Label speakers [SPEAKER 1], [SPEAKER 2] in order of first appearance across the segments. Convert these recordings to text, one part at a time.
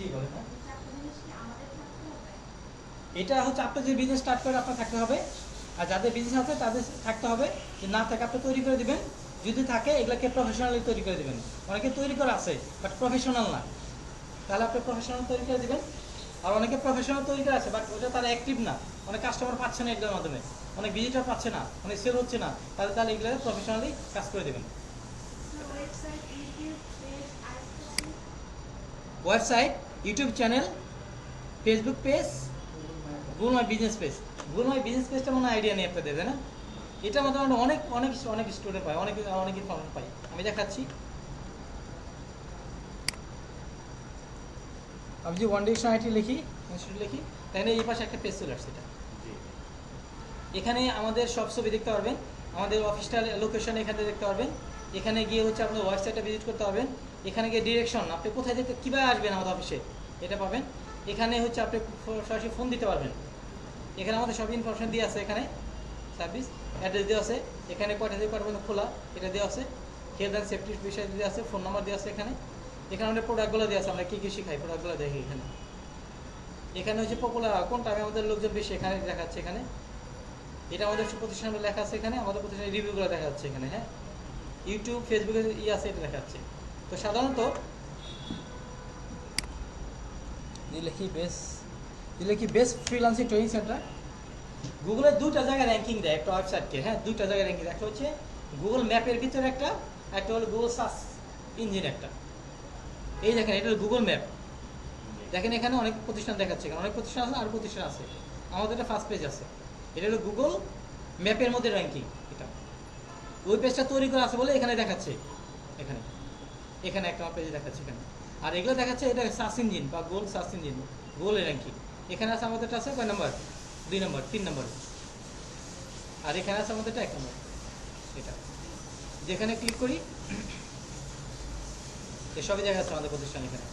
[SPEAKER 1] জি বলেন না। এটা হচ্ছে আপনার যে বিজনেস স্টার্ট করে আপনার থাকতে হবে, আর যাদের বিজনেস আছে তাদের থাকতে হবে। যে না থাকে আপনি তৈরি করে দিবেন, যদি থাকে এগুলোকে প্রফেশনালি তৈরি করে দিবেন। অনেকে তৈরি করা আছে বাট প্রফেশনাল না, তাহলে আপনি প্রফেশনাল তৈরি করে দিবেন। আর অনেকে প্রফেশনাল তৈরি করে আছে বাট ওটা তারা অ্যাক্টিভ না, অনেক কাস্টমার পাচ্ছে না এগুলোর মাধ্যমে, অনেক ভিজিটর পাচ্ছে না, অনেক সেল হচ্ছে না, তাহলে এগুলো প্রফেশনালি কাজ করে দেবেন। Website, YouTube channel, Facebook page, Google my business page. Google my business পেজটা মনে আইডিয়া নেই আপনাদের, তাই না? এটা মোটামুটি অনেক অনেক অনেক স্টুডেন্ট পায়, অনেক অনেক ইনফরমেশন পাই। আমি দেখাচ্ছি। আমি যে ওয়ান ডিরেকশন আইটি লিখি, ইনস্টিটিউট লিখি, তাই না এই পাশে একটা পেজ চলে আসছে। এটা এখানে আমাদের সব ছবি দেখতে পারবেন, আমাদের অফিসটা লোকেশন এখানে দেখতে পারবেন। এখানে গিয়ে হচ্ছে আপনার ওয়েবসাইটটা ভিজিট করতে পারবেন। এখানে গিয়ে ডিরেকশন আপনি কোথায় যেতে কীভাবে আসবেন আমাদের অফিসে এটা পাবেন। এখানে হচ্ছে আপনি সরাসরি ফোন দিতে পারবেন। এখানে আমাদের সব ইনফরমেশন দিয়ে আছে, এখানে সার্ভিস অ্যাড্রেস দেওয়া আছে, এখানে কয়টা থেকে কয়টা পর্যন্ত খোলা এটা দেওয়া আছে, হেলথ অ্যান্ড সেফটির বিষয় দেওয়া আছে, ফোন নাম্বার দেওয়া আছে। এখানে এখানে আমাদের প্রোডাক্টগুলো দেওয়া আছে, আমরা কী কী শিখাই প্রোডাক্টগুলো দেখি। এখানে এখানে হচ্ছে পপুলার কোন টাইমে আমাদের লোকজন বেশি এখানে দেখাচ্ছে। এখানে এটা আমাদের প্রতিষ্ঠানের লেখা আছে, এখানে আমাদের প্রতিষ্ঠানের রিভিউগুলো দেখা যাচ্ছে এখানে। হ্যাঁ, ইউটিউব ফেসবুকে আছে এটা দেখা যাচ্ছে। তো সাধারণত লিখি বেস্ট ফ্রিল্যান্সিং ট্রেনিং সেন্টার। গুগলে দুইটা জায়গায় র্যাঙ্কিং দেয় একটা ওয়েবসাইটকে। হ্যাঁ, দুইটা জায়গায় র্যাঙ্কিং দেয়, একটা হচ্ছে গুগল ম্যাপের ভিতরে একটা, একটা হলো গুগল সার্চ ইঞ্জিন একটা। এই দেখেন এটা গুগল ম্যাপ, দেখেন এখানে অনেক প্রতিষ্ঠান দেখাচ্ছে, এখানে অনেক প্রতিষ্ঠান আছে আর প্রতিষ্ঠান আছে। আমাদের একটা ফার্স্ট পেজ আছে, এটা হলো গুগল ম্যাপের মধ্যে র্যাঙ্কিং। এটা ওই পেজটা তৈরি করা আছে বলে এখানে দেখাচ্ছে। এখানে এখানে একটা আমার পেজে দেখাচ্ছে এখানে। আর এগুলো দেখাচ্ছে এটা সার্চ ইঞ্জিন বা গুগল সার্চ ইঞ্জিন, গুগলের র্যাঙ্কিং। এখানে আছে আমাদেরটা আছে কয় নম্বর, 2 নম্বর 3 নম্বর। আর এখানে আছে আমাদেরটা 1 নম্বর। এটা যেখানে ক্লিক করি এসবই দেখা যাচ্ছে আমাদের প্রতিষ্ঠান। এখানে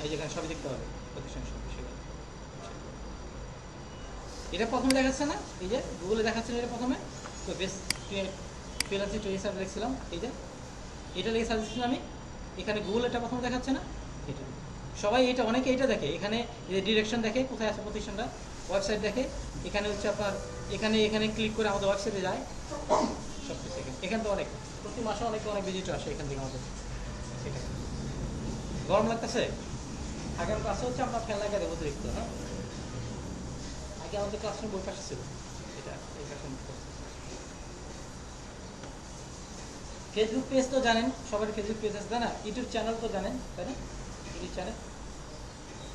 [SPEAKER 1] এই যেখানে সবই দেখতে পাবে প্রতিষ্ঠান সব বিষয়। এটা প্রথমে দেখাচ্ছে না, এই যে গুগলে দেখাচ্ছে না এটা প্রথমে। তো বেস্ট ফ্রিল্যান্সিং ট্রেনিং সেন্টার লিখছিলাম, এই যে এটা লিখে সার্চ দিচ্ছিলাম আমি। এখানে গুগল এটা প্রথমে দেখাচ্ছে না, এটা সবাই এটা অনেকে এটা দেখে। এখানে ডিরেকশন দেখে কোথায় আছে প্রতিষ্ঠানটা, ওয়েবসাইট দেখে। এখানে হচ্ছে আপনার এখানে এখানে ক্লিক করে আমাদের ওয়েবসাইটে যায় সব কিছু। এখানে তো অনেক প্রতি মাসে অনেক অনেক ভিজিটর আসে এখান থেকে আমাদের। এটা গরম লাগতেছে। আগের ক্লাসে হচ্ছে আমরা ফ্যান লাগা দেবো অতিরিক্ত। হ্যাঁ, আগে আমাদের ক্লাসরুম বই পাশে ছিল। এটা এই পাশে ফেসবুক পেজ তো জানেন, সবার ফেসবুক পেজ আছে, তাই না? ইউটিউব চ্যানেল তো জানেন, তাই না? ইউটিউব চ্যানেল,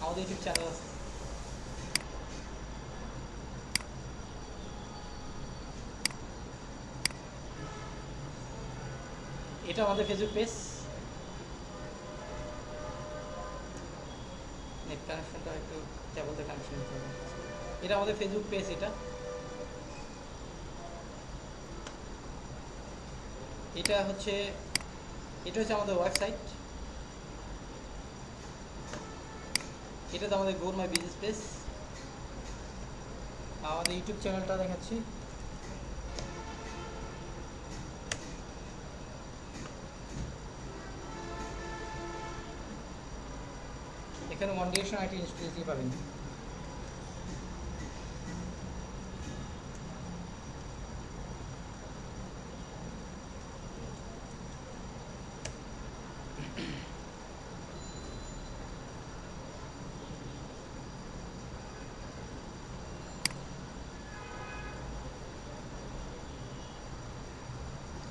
[SPEAKER 1] আমাদের ইউটিউব চ্যানেল আছে। এটা আমাদের ফেসবুক পেজ। নেট কানেকশনটা একটু কেবলতে কানেকশন দিতে হবে। এটা আমাদের ফেসবুক পেজ। এটা হচ্ছে আমাদের ওয়েবসাইট। এটা তো আমাদের গুগল মাই বিজনেস পেজ। আমাদের ইউটিউব চ্যানেলটা দেখাচ্ছি। এখানে ওয়ান ডিরেকশন আইটি ইনস্টিটিউট পাবেন।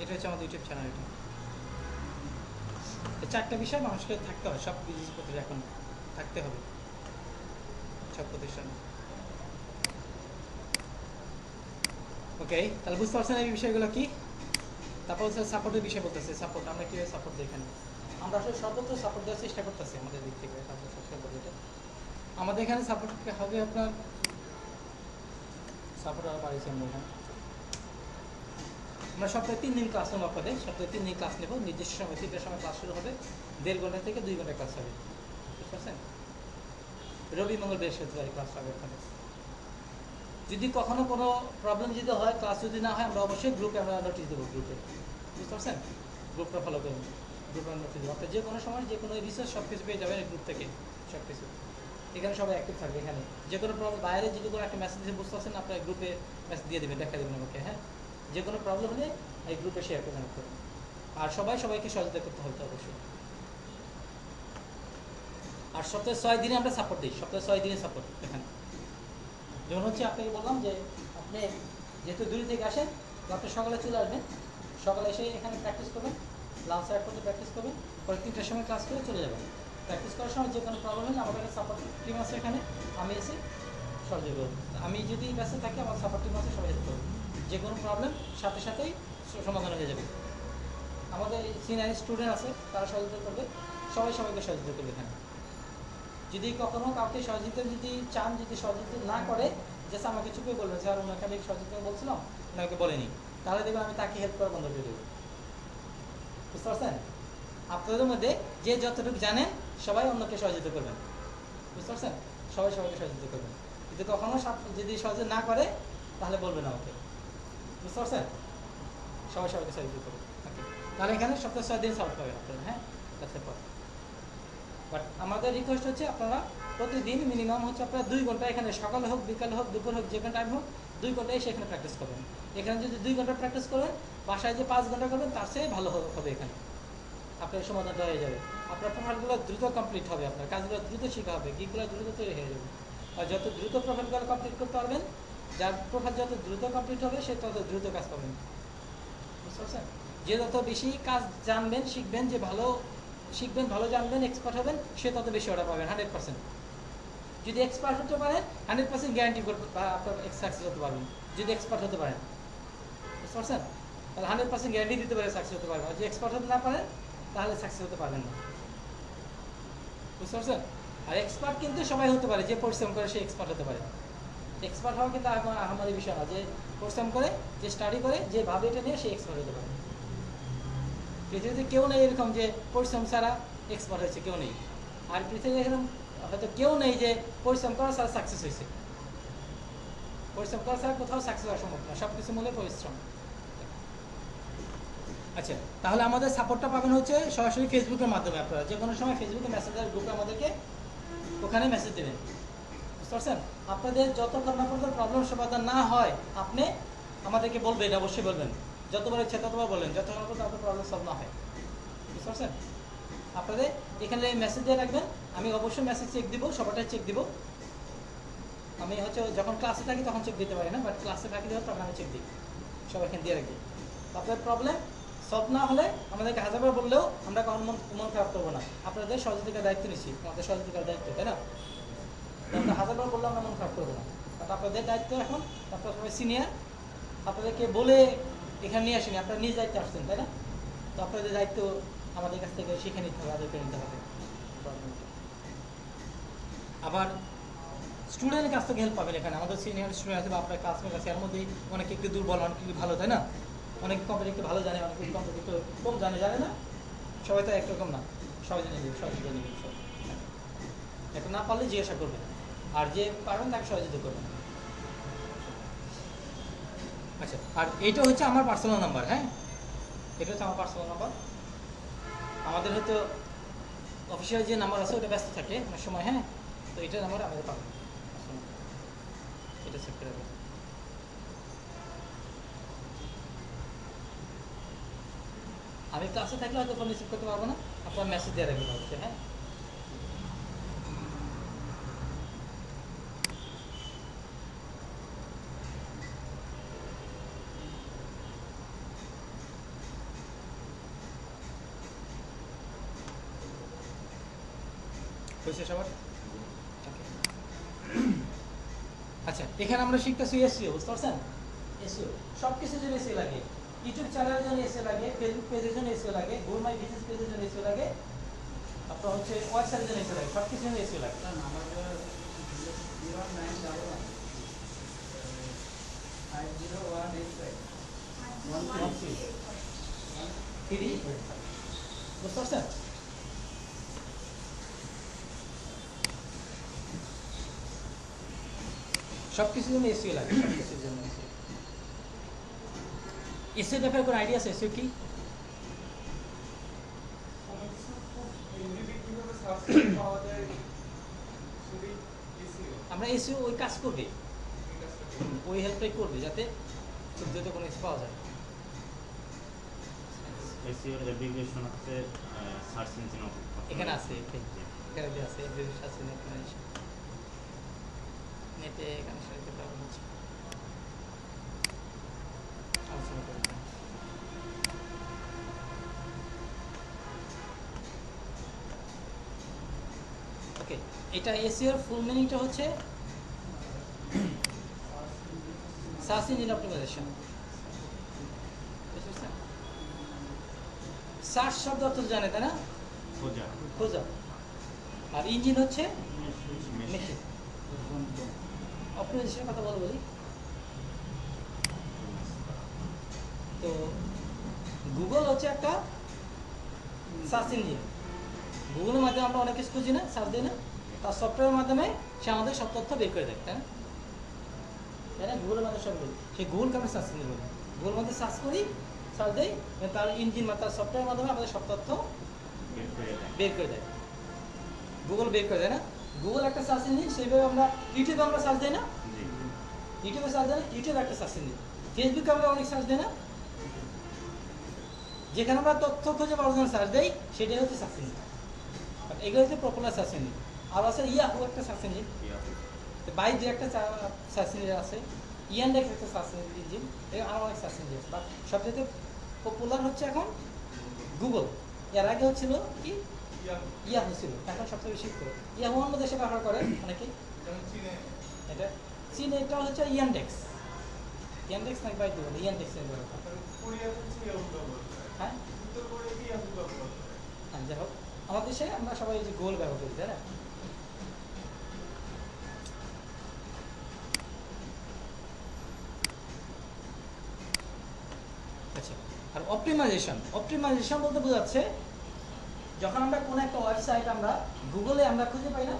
[SPEAKER 1] এটা হচ্ছে আমাদের ইউটিউব চ্যানেল। এটা 4টা বিষয় মানুষকে থাকতে হয়, সব বিজনেস করতে এখন থাকতে হবে সব প্রতিষ্ঠানে। ওকে, তাহলে বুঝতে পারছেন এই বিষয়গুলো কি। তারপর হচ্ছে সাপোর্টের বিষয় বলতেছে। সাপোর্ট আমরা কীভাবে সাপোর্ট দিই এখানে। আমরা আসলে সর্বত্র সাপোর্ট দেওয়ার চেষ্টা করতেছি আমাদের দিক থেকে। আমাদের এখানে সাপোর্ট হবে আপনার, সাপোর্ট আরও বাড়িয়েছি আমরা এখানে। আমরা সপ্তাহে 3 দিন ক্লাস নেবো আপনাদের, সপ্তাহে 3 দিন ক্লাস নেবো। নির্দিষ্ট সময় 3টার সময় ক্লাস শুরু হবে, 1.5 ঘন্টা থেকে 2 ঘন্টা ক্লাস হবে। বুঝতে পারছেন? রবি মঙ্গল বৃহস্পতিবার ক্লাস হবে আপনাদের। যদি কখনো কোনো প্রবলেম যদি হয়, ক্লাস যদি না হয়, আমরা অবশ্যই গ্রুপে আমরা নোটিশ দেবো গ্রুপে। বুঝতে পারছেন? গ্রুপটা ফলো করুন। গ্রুপে আমরা ফ্রি দেবো। আপনি যে কোনো সময় যে কোনো রিসার্চ সব কিছু পেয়ে যাবেন এই গ্রুপ থেকে, সব কিছু এখানে সবাই অ্যাক্টিভ থাকবে। এখানে যে কোনো প্রবলেম, বাইরে যদি কোনো একটা মেসেজ দিয়ে বুঝতে পারছেন আপনার গ্রুপে মেসেজ দিয়ে দেবেন, দেখা দেবেন আমাকে। হ্যাঁ, যে কোনো প্রবলেম হলে এই গ্রুপে শেয়ার করবেন আপনারা। আর সবাইকে সহযোগিতা করতে হবে অবশ্যই। আর সপ্তাহে 6 দিনে আমরা সাপোর্ট দিই, সপ্তাহে 6 দিনে সাপোর্ট। এখানে যেমন হচ্ছে আপনাকে বললাম যে আপনি যেহেতু দূর থেকে আসেন, তো আপনি সকালে চলে আসবেন, সকালে এসে এখানে প্র্যাকটিস করবেন, লাঞ্চ আউট করতে প্র্যাকটিস করবেন, পরে 3টার সময় ক্লাস করে চলে যাবেন। প্র্যাকটিস করার সময় যে কোনো প্রবলেম হলে আমাদের কাছে সাপোর্ট টিম আছে, এখানে আমি এসে সহযোগিতা করব। আমি যদি ব্যস্ত থাকি আমার সাপোর্ট টিম আছে, সবাই হেল্প করবে। যে কোনো প্রবলেম সাথে সাথেই সমাধান হয়ে যাবে। আমাদের সিনিয়র স্টুডেন্ট আছে, তারা সহযোগিতা করবে, সবাইকে সহযোগিতা করবে। এখানে যদি কখনো কাউকে সহযোগিতা যদি চান, যদি সহযোগিতা না করে, জাস্ট আমাকে চুপে বলবেন স্যার ওনাকে আমি সহযোগিতা বলছিলাম, ওনাকে বলেনি, তাহলে দেখবেন আমি তাকে হেল্প করা বন্ধ করে দেবো। বুঝতে পারছেন? আপনাদের মধ্যে যে যতটুকু জানেন সবাই অন্যকে সহযোগিতা করবেন। বুঝতে পারছেন? সবাইকে সহযোগিতা করবেন। কিন্তু কখনো যদি সহযোগিতা না করে তাহলে বলবেন আমাকে। বুঝতে পারছেন? সবাইকে সহযোগিতা করবেন। ওকে, তাহলে এখানে সপ্তাহে 6 দিন সাপোর্ট পাবেন আপনারা। হ্যাঁ, ক্লাসের পর। বাট আমাদের রিকোয়েস্ট হচ্ছে আপনারা প্রতিদিন মিনিমাম হচ্ছে আপনারা 2 ঘন্টা এখানে, সকাল হোক বিকাল হোক দুপুর হোক যে কোনো টাইম হোক, 2 ঘন্টা এসে এখানে প্র্যাকটিস করবেন। এখানে যদি 2 ঘন্টা প্র্যাকটিস করেন, বাসায় যে 5 ঘন্টা করবেন তার চেয়ে ভালো হবে। এখানে আপনার সমাধানটা হয়ে যাবে, আপনার প্রোফাইলগুলো দ্রুত কমপ্লিট হবে, আপনার কাজগুলো দ্রুত শেখা হবে, গিকগুলো দ্রুত তৈরি হয়ে যাবে। আর যত দ্রুত প্রোফাইলগুলো কমপ্লিট করতে পারবেন, যার প্রোফাইল যত দ্রুত কমপ্লিট হবে সে তত দ্রুত কাজ পাবেন। বুঝতে পারছেন? যে যত বেশি কাজ জানবেন, শিখবেন, যে ভালো শিখবেন, ভালো জানবেন, এক্সপার্ট হবেন, সে তত বেশি অর্ডার পাবেন 100%। যদি এক্সপার্ট হতে পারেন 100% গ্যারান্টি করতে আপনার সাকসেস হতে পারবেন, যদি এক্সপার্ট হতে পারেন। বুঝতে পারছেন? তাহলে 100% গ্যারান্টি দিতে পারে সাকসেস হতে পারবেন। আর যদি এক্সপার্ট হতে না পারেন তাহলে সাকসেস হতে পারবেন না। বুঝতে পারছেন? আর এক্সপার্ট কিন্তু সবাই হতে পারে, যে পরিশ্রম করে সে এক্সপার্ট হতে পারে। এক্সপার্ট হওয়া কিন্তু আমাদের বিষয় না, যে পরিশ্রম করে, যে স্টাডি করে, যে ভাবে এটা নিয়ে সে এক্সপার্ট হতে পারে। পৃথিবীতে কেউ নেই এরকম যে পরিশ্রম ছাড়া এক্সপার্ট হয়েছে, কেউ নেই। আর পৃথিবীতে এরকম হয়তো কেউ নেই যে পরিশ্রম করা ছাড়া সাকসেস হয়েছে। পরিশ্রম করা ছাড়া কোথাও সাকসেস হওয়া সম্ভব না, সব কিছু মূলে পরিশ্রম। আচ্ছা, তাহলে আমাদের সাপোর্টটা পাবেন হচ্ছে সরাসরি ফেসবুকের মাধ্যমে। আপনারা যে কোনো সময় ফেসবুকে মেসেঞ্জার গ্রুপে আমাদেরকে ওখানে মেসেজ দেবেন। বুঝতে পারছেন? আপনাদের যতক্ষণ না পর্যন্ত প্রবলেম সমাধান না হয় আপনি আমাদেরকে বলবেন, অবশ্যই বলবেন, যতবার ইচ্ছা ততবার বলবেন, যতক্ষণ পর্যন্ত আপনার প্রবলেম সলভ না হয়। বুঝতে পারছেন? আপনাদের এখানে মেসেজ দিয়ে রাখবেন, আমি অবশ্যই মেসেজ চেক দিব, সবারটাই চেক দিব। আমি হচ্ছে যখন ক্লাসে থাকি তখন চেক দিতে পারি না, বাট ক্লাসে থাকি তখন আমি চেক দিই, সব এখানে দিয়ে রাখি। আপনাদের প্রবলেম সলভ না হলে আমাদেরকে হাজারবার বললেও আমরা কখন মন খারাপ করবো না। আপনাদের সহযোগিতার দায়িত্ব নিচ্ছি, আমাদের সহযোগিতার দায়িত্ব, তাই না? আমরা হাজারবার বললে আমরা মন খারাপ করবো না, কারণ আপনাদের দায়িত্ব এখন, আপনারা সবাই সিনিয়র, আপনাদেরকে বলে এখানে নিয়ে আসেনি, আপনারা নিজ দায়িত্বে আসছেন, তাই না? তো আপনাদের দায়িত্ব আমাদের কাছ থেকে শিখে নিতে হবে, আদর করে নিতে হবে। আবার স্টুডেন্টের কাছ থেকে হেল্প পাবেন এখানে, আমাদের সিনিয়র স্টুডেন্ট আছে বা আপনার ক্লাসমেট আছে, এর মধ্যেই অনেকে একটু দুর্বল, অনেকে একটু ভালো, তাই না? অনেক কোম্পানি একটু ভালো জানে, অনেক কোম্পানি একটু কম জানে না, সবাই তো একরকম না, সবাই জেনে দেবে, সবাই জেনে দেবে, সব একটা না পারলে জিজ্ঞাসা করবেন, আর যে পারবেন তাকে সহযোগিতা করবেন। আচ্ছা, আর এইটা হচ্ছে আমার পার্সোনাল নাম্বার। হ্যাঁ, এটা হচ্ছে আমার পার্সোনাল নাম্বার। আমাদের হয়তো অফিসিয়াল যে নাম্বার আছে ওটা ব্যস্ত থাকে অনেক সময়। হ্যাঁ, তো এটা নাম্বার আমাদের পাবেন, এটা চেক করে রাখবেন। আমি ক্লাসে থাকলে হয়তো ফোন রিসিভ করতে পারবো না, আপনার মেসেজ দিয়ে রাখবেন অবশ্যই। হ্যাঁ, হয়েছে সবার? আচ্ছা, এখানে আমরা শিখতেছি এসইও। বুঝতে পারছেন? এসইও সব কিছুর জন্য এসইও লাগে, ইউটিউব চ্যানেলের জন্য এসইও লাগে, ফেসবুক পেজের জন্য এসইও লাগে, গুগল মাই বিজনেস পেজের জন্য এসইও লাগে, আপনার হচ্ছে ওয়েবসাইটের জন্য এসইও লাগে, সব কিছুর জন্য এসইও লাগে। বুঝতে পারছেন? সব কিছুর জন্য এসইও লাগে, সব কিছুর জন্য এসইও ব্যাপারে কোনো আইডিয়া আছে? এসইও কি? আমরা এসিও ওই কাজ করবে, ওই হেল্পটাই করবে যাতে খুব দ্রুত কোনো কিছু পাওয়া যায়।
[SPEAKER 2] এসইওর অ্যাপ্লিকেশন হচ্ছে সার্চ ইঞ্জিন
[SPEAKER 1] এখানে আছে, এখানে যে আছে সার্চ ইঞ্জিন নেটে কানেকশন করতে প্রবলেম হচ্ছে, আলোচনা করি। ওকে, এটা এসইওর ফুল মিনিংটা হচ্ছে সার্চ ইঞ্জিন অপটিমাইজেশন। সার্চ শব্দ অর্থ জানে তাই না,
[SPEAKER 2] খোঁজা।
[SPEAKER 1] খোঁজা, আর ইঞ্জিন হচ্ছে মেশিন। অপটিমাইজেশনের কথা বলি। তো গুগল হচ্ছে একটা সার্চ ইঞ্জিন। গুগলের মাধ্যমে আমরা অনেক কিছু খুঁজি না, সার্চ দিই না, তার সফটওয়্যারের মাধ্যমে সে আমাদের সব তথ্য বের করে দেয়, তাই না? তাই না, গুগলের মাধ্যমে সব বলি, সেই গুগলকে আমরা সার্চ ইঞ্জিন বলি। গুগলের মধ্যে সার্চ করি, সার্চ দিই, তার ইঞ্জিন বা তার সফটওয়্যারের মাধ্যমে আমাদের সব তথ্য বের করে দেয়। গুগল বের করে দেয় না, গুগল একটা সার্চ ইঞ্জিন। সেইভাবে আমরা ইউটিউবে আমরা সার্চ দিই না, ইউটিউবে সার্চ দেয়, ইউটিউব একটা সার্চ ইঞ্জিন। ফেসবুকে আমরা অনেক সার্চ দিই না, যেখানে আমরা তথ্য খুঁজে পাওয়ার জন্য সার্চ দিই সেটাই হচ্ছে সার্চ ইঞ্জিন। এগুলো হচ্ছে পপুলার সার্চ ইঞ্জিন। আর আছে ইয়াহু একটা সার্চ ইঞ্জিন, বাইজু একটা সার্চ ইঞ্জিন আছে, ইয়ান্ডেক্স একটা সার্চ ইঞ্জিন, আরও অনেক সার্চ ইঞ্জিন আছে। বাট সবচেয়ে পপুলার হচ্ছে এখন গুগল। এর আগে হচ্ছিল কি ইয়াহু ছিল, এখন সবচেয়ে বেশি করে ইয়াহু অন্য দেশে ব্যবহার করে অনেকে। এটা চীনে, এটা হচ্ছে ইয়ান্ডেক্স। ইয়ান্ডেক্স নাকি বাইজু বলে, ইয়ান্ডেক্স হ্যাঁ, হ্যাঁ, যাই হোক, আমাদের দেশে আমরা সবাই এই যে গুগল ব্যবহার করি, তাই না? আচ্ছা, আর অপটিমাইজেশন বলতে বোঝাচ্ছে যখন আমরা কোনো একটা ওয়েবসাইট আমরা গুগলে আমরা খুঁজে পাই না,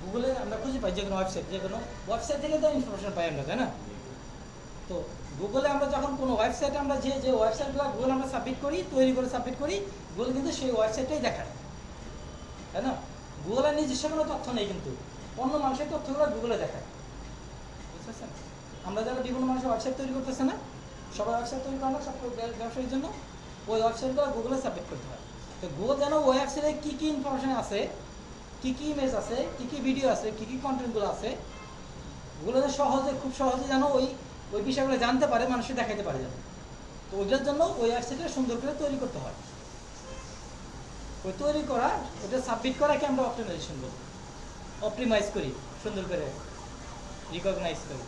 [SPEAKER 1] গুগলে আমরা খুঁজে পাই যে কোনো ওয়েবসাইট থেকে তো ইনফরমেশন পাই আমরা, তাই না? তো গুগলে আমরা যখন কোনো ওয়েবসাইটে আমরা যে ওয়েবসাইটগুলো গুগল আমরা তৈরি করে সাবমিট করি, গুগল কিন্তু সেই ওয়েবসাইটটাই দেখায়, তাই না? গুগলের নিজস্ব কোনো তথ্য নেই, কিন্তু অন্য মানুষের তথ্যগুলো গুগলে দেখায়, বুঝতে পারছেন? আমরা যারা বিভিন্ন মানুষের ওয়েবসাইট তৈরি করতেছে না, সবাই ওয়েবসাইট তৈরি করে না, সব ব্যবসায়ীর জন্য ওই ওয়েবসাইটগুলো গুগলে সাবমিট করতে হয়। তো গুগল যেন ওয়েবসাইটে কী কী ইনফরমেশন আছে, কী কী ইমেজ আছে, কী কী ভিডিও আছে, কী কী কন্টেন্টগুলো আছে, গুগলে খুব সহজে যেন ওই বিষয়গুলো জানতে পারে, মানুষকে দেখাতে পারে যেন। তো ওইটার জন্য ওই ওয়েবসাইটটা সুন্দর করে তৈরি করতে হয়। ওই তৈরি করা, ওটা সাবমিট করাকে আমরা অপটিমাইজেশন বলি। অপটিমাইজ করি, সুন্দর করে রিকগনাইজ করি,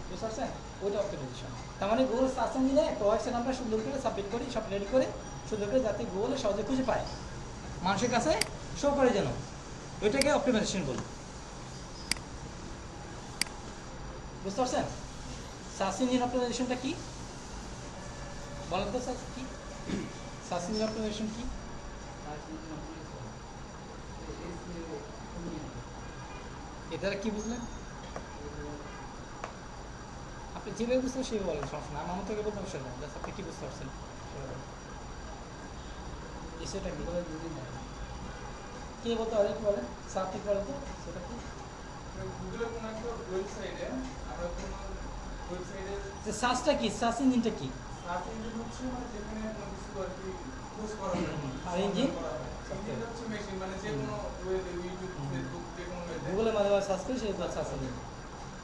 [SPEAKER 1] বুঝতে পারছেন? ওইটা অপটিমাইজেশন। তার মানে গুগল সার্চ ইঞ্জিনে একটা ওয়েবসাইট আমরা সুন্দর করে সাবমিট করি, সব রেডি করে সুন্দর করে, যাতে গুগলে সহজে খুঁজে পায়, মানুষের কাছে শো করে যেন, ওইটাকে অপটিমাইজেশন বলি, বুঝতে পারছেন? সার্চ ইঞ্জিন অপটিমাইজেশনটা কি বলেন তো স্যার, কি সার্চ ইঞ্জিন অপটিমাইজেশন কি? এটা কি বুঝলেন? আপনি যেভাবে বুঝতে পারছেন সেভাবে বলেন, সমস্যা না, আমার মতো বলতে অবশ্যই না। আপনি কি বুঝতে পারছেন সেটা কি কে বলতে পারেন, কি বলেন স্যার, আপনি বলেন তো সেটা কি?
[SPEAKER 3] গুগলের কোনো একটা ওয়েবসাইটে আমরা কোনো ওয়েবসাইটে
[SPEAKER 1] সার্চটা কি, সার্চ ইঞ্জিনটা কি?
[SPEAKER 3] সার্চ ইঞ্জিন হচ্ছে মানে যেখানে কোনো কিছু আর কি খোঁজ করা হয়,
[SPEAKER 1] আর ইঞ্জিন
[SPEAKER 3] ইঞ্জিন হচ্ছে মেশিন, মানে যে কোনো ওয়েব, ইউটিউব, ফেসবুক, যে কোনো ওয়েবে
[SPEAKER 1] গুগলের মাধ্যমে সার্চ করি, সেটা সার্চ ইঞ্জিন।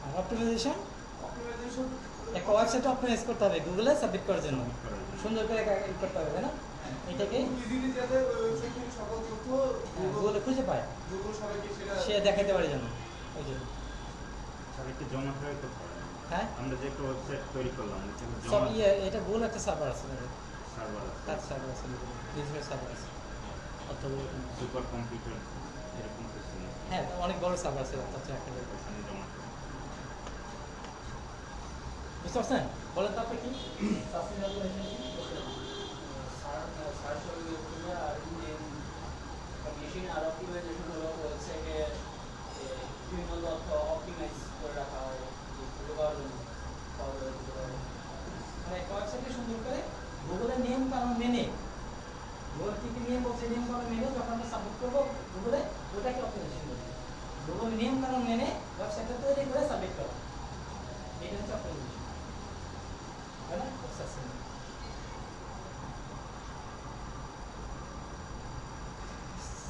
[SPEAKER 1] আর অপটিমাইজেশন
[SPEAKER 3] অপটিমাইজেশন
[SPEAKER 1] একটা ওয়েবসাইটে অপটিমাইজ করতে হবে গুগলে সাবমিট করার জন্য, সুন্দর করে করতে হবে, তাই না? এটাকে
[SPEAKER 3] ইজিলি যাতে ওই ওয়েবসাইট থেকে সকল তথ্য
[SPEAKER 1] গুগলে খুঁজে পায়,
[SPEAKER 3] গুগল সবাইকে সেটা
[SPEAKER 1] সে দেখাতে পারে যেন, ওই জন্য।
[SPEAKER 2] সবাইকে জমা করে করতে পারে।
[SPEAKER 1] হ্যাঁ,
[SPEAKER 2] আমরা যে একটা ওয়েবসাইট তৈরি করলাম,
[SPEAKER 1] সব এটা গুগল একটা সার্ভার আছে,
[SPEAKER 2] সার্ভার আছে,
[SPEAKER 1] তার সার্ভার আছে, বিজনেস সার্ভার আছে, অতগুলো।
[SPEAKER 2] সুপার কম্পিউটার এরকম কিছু না,
[SPEAKER 1] হ্যাঁ, অনেক বড় সার্ভার আছে, তার চেয়ে একটা জায়গায়।
[SPEAKER 2] ওখানে জমা করে।
[SPEAKER 1] বুঝতে পারছেন? বলেন তো আপনি কি
[SPEAKER 4] সার্চ অপটিমাইজেশন আর ইঞ্জিন মেশিন আর অপটিমাইজেশন হলো ওয়েবসাইটে বিভিন্ন তথ্য অপটিমাইজ করে রাখা হয় খুঁজে পাওয়ার জন্য,
[SPEAKER 1] মানে একটা ওয়েবসাইটে সুন্দর করে গুগলের নিয়ম কানুন মেনে গুগল কি কি নিয়ম বলছে নিয়ম কানুন মেনে যখন আমরা সাবমিট করবো গুগলে ওটাকে অপটিমাইজেশন বলে গুগল নিয়ম কানুন মেনে ওয়েবসাইটটা তৈরি করে সাবমিট করা এটা হচ্ছে অপটিমাইজেশন তাই না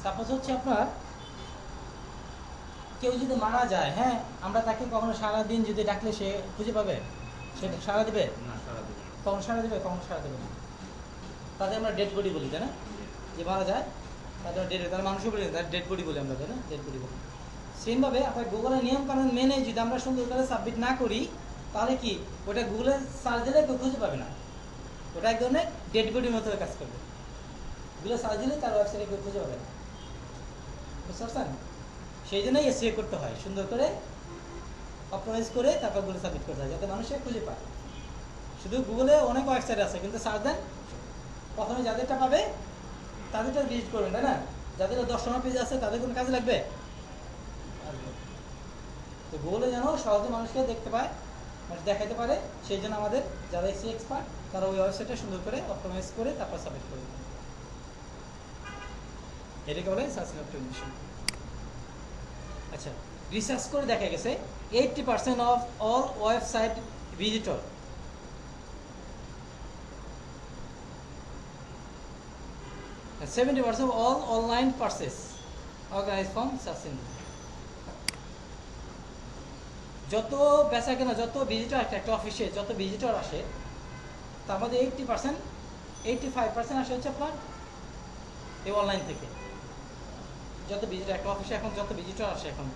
[SPEAKER 1] সাপোজ হচ্ছে আপনার কেউ যদি মারা যায়, হ্যাঁ, আমরা তাকে কখনো সারাদিন যদি ডাকলে সে খুঁজে পাবে, সে সারা দেবে?
[SPEAKER 2] না, সারা দেবে না।
[SPEAKER 1] কখন সারা দেবে, কখন সারা দেবে না। তাদের আমরা ডেড বডি বলি, তাই না? যে মারা যায় তাদের ডেড, তারা মানুষও বলি তার ডেড বডি বলি আমরা, তাই না? ডেড বডি বলি। সেমভাবে আপনার গুগলের নিয়ম কানুন মেনে যদি আমরা সুন্দর করে সাবমিট না করি তাহলে কি ওটা গুগলে সার্চ দিলে কেউ খুঁজে পাবে না, ওটা এক ধরনের ডেড বডির মতো কাজ করবে। গুগলে সার্চ দিলে তার ওয়েবসাইটে কেউ খুঁজে পাবে না, বুঝতে পারছেন? সেই জন্যই এসইও করতে হয়, সুন্দর করে অপটিমাইজ করে তারপর গুগলে সাবমিট করতে হয় যাতে মানুষে খুঁজে পায়। শুধু গুগলে অনেক ওয়েবসাইট আছে, কিন্তু সার্চ দেন প্রথমে যাদেরটা পাবে তাদেরটা ভিজিট করবেন, তাই না? যাদের 10 নম্বর পেজ আছে তাদের কোনো কাজে লাগবে? তো গুগলে যেন সহজে মানুষকে দেখতে পায়, মানুষ দেখাতে পারে, সেই জন্য আমাদের যারা এসি এক্সপার্ট তারা ওই ওয়েবসাইটটা সুন্দর করে অপটিমাইজ করে তারপর সাবমিট করবে। এটাকে বলে সার্চ অপটিমাইজেশন। আচ্ছা, রিসার্চ করে দেখা গেছে 80% of all website visitor and 70% of all online purchase organized from search engine. যত বেচা কেনা, যত ভিজিটর একটা অফিসে যত ভিজিটর আসে তার মধ্যে 80% 85% আসে হচ্ছে আপনার এই অনলাইন থেকে। যত ভিজিটর একটা অফিসে এখন যত ভিজিটর আসে, এখন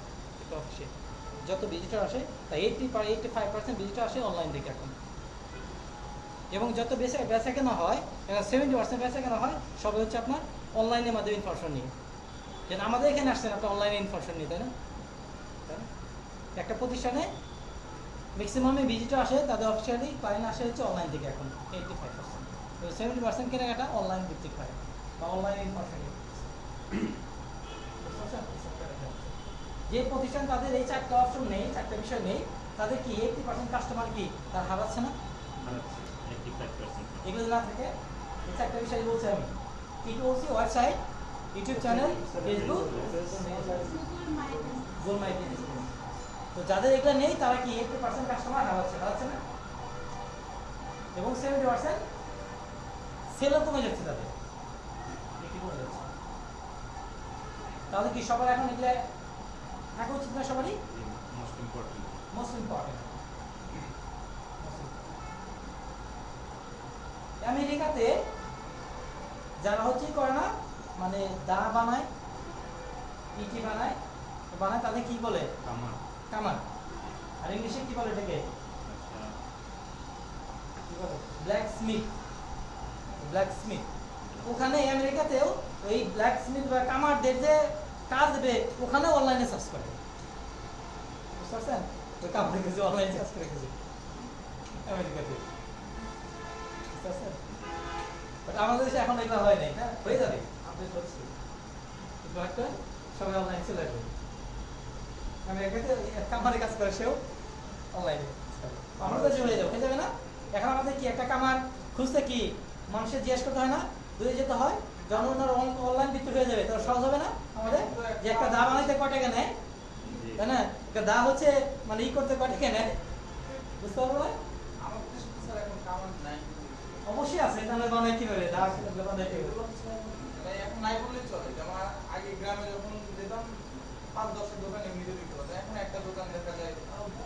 [SPEAKER 1] একটা অফিসে যত ভিজিটর আসে তাই 85% ভিজিটর আসে অনলাইন থেকে এখন। এবং যত বেচা কেনা হয়, 70% বেচা কেনা হয় সবাই হচ্ছে আপনার অনলাইনের মাধ্যমে ইনফরমেশন নিয়ে। যেন আমাদের এখানে আসছেন আপনার অনলাইনে ইনফরমেশন নিয়ে, তাই না? একটা প্রতিষ্ঠানে ম্যাক্সিমামে ভিজিটর আসে, তাদের অফিসিয়ালি ক্লায়েন্ট আসে হচ্ছে অনলাইন থেকে এখন 85%। তো 70% কেনাকাটা অনলাইন ভিত্তিক হয় বা অনলাইন ইনফরমেশন নিয়ে। যে প্রতিষ্ঠান তাদের এই 4টা অপশন নেই, 4টা বিষয় নেই, তাদের কি 80% কাস্টমার কি তার হারাচ্ছে না?
[SPEAKER 2] হারাচ্ছে 85%।
[SPEAKER 1] এগুলো না থাকে এই 4টা বিষয় বলছি আমি। কি কি বলছি? Website, YouTube channel, Facebook, Google my business. তো যাদের এগুলো নেই তারা কি 80% কাস্টমার হারাচ্ছে না? এবং 70% সেলও কমে যাচ্ছে, তাদের বিক্রি কমে যাচ্ছে। তাহলে কি সবার এখন এগুলো থাকা উচিত না? সবারই
[SPEAKER 2] মোস্ট ইম্পর্টেন্ট।
[SPEAKER 1] Most important. আমেরিকাতে যারা হচ্ছে করে না, মানে দা বানায়, ইটি বানায় তাদের কি বলে? কামার। আর ইংলিশে কি বলে এটাকে? Black Smith. ওখানে আমেরিকাতেও ওই ব্ল্যাক স্মিথ বা কামারদের যে কাজ দেবে ওখানে অনলাইনে সার্চ করে, বুঝতে পারছেন? ওই কামার কিছু অনলাইনে সার্চ করে কিছু আমেরিকাতে, বুঝতে পারছেন? বাট আমাদের দেশে এখন এগুলো হয় নাই, হ্যাঁ, হয়ে যাবে, আপডেট হচ্ছে, কিন্তু একটা সবাই অনলাইন চলে আসবে। আমেরিকাতে কামারে কাজ করে সেও অনলাইনে। আমাদের দেশে হয়ে যাবে না? এখন আমাদের কি একটা কামার খুঁজতে কি মানুষের জিজ্ঞেস করতে হয় না, দূরে যেতে হয়, জনগণের অনলাইন ভিত্তিক হয়ে যাবে, তো সহজ হবে না আমাদের? যে একটা দা বানাইতে কয় টাকা নেয়, তাই না? একটা দা হচ্ছে মানে করতে কয় টাকা নেয়, বুঝতে পারবো না?
[SPEAKER 3] আমাদের দেশে তো স্যার এখন কামান নাই।
[SPEAKER 1] অবশ্যই আছে, তাহলে বানাই কিভাবে? দা বানাই কিভাবে?
[SPEAKER 3] মানে এখন নাই বললেই চলে। যেমন আগে গ্রামে যখন যেতাম 5-10 দোকান এমনিতে দিতে হতো, এখন একটা দোকান দেখা যায়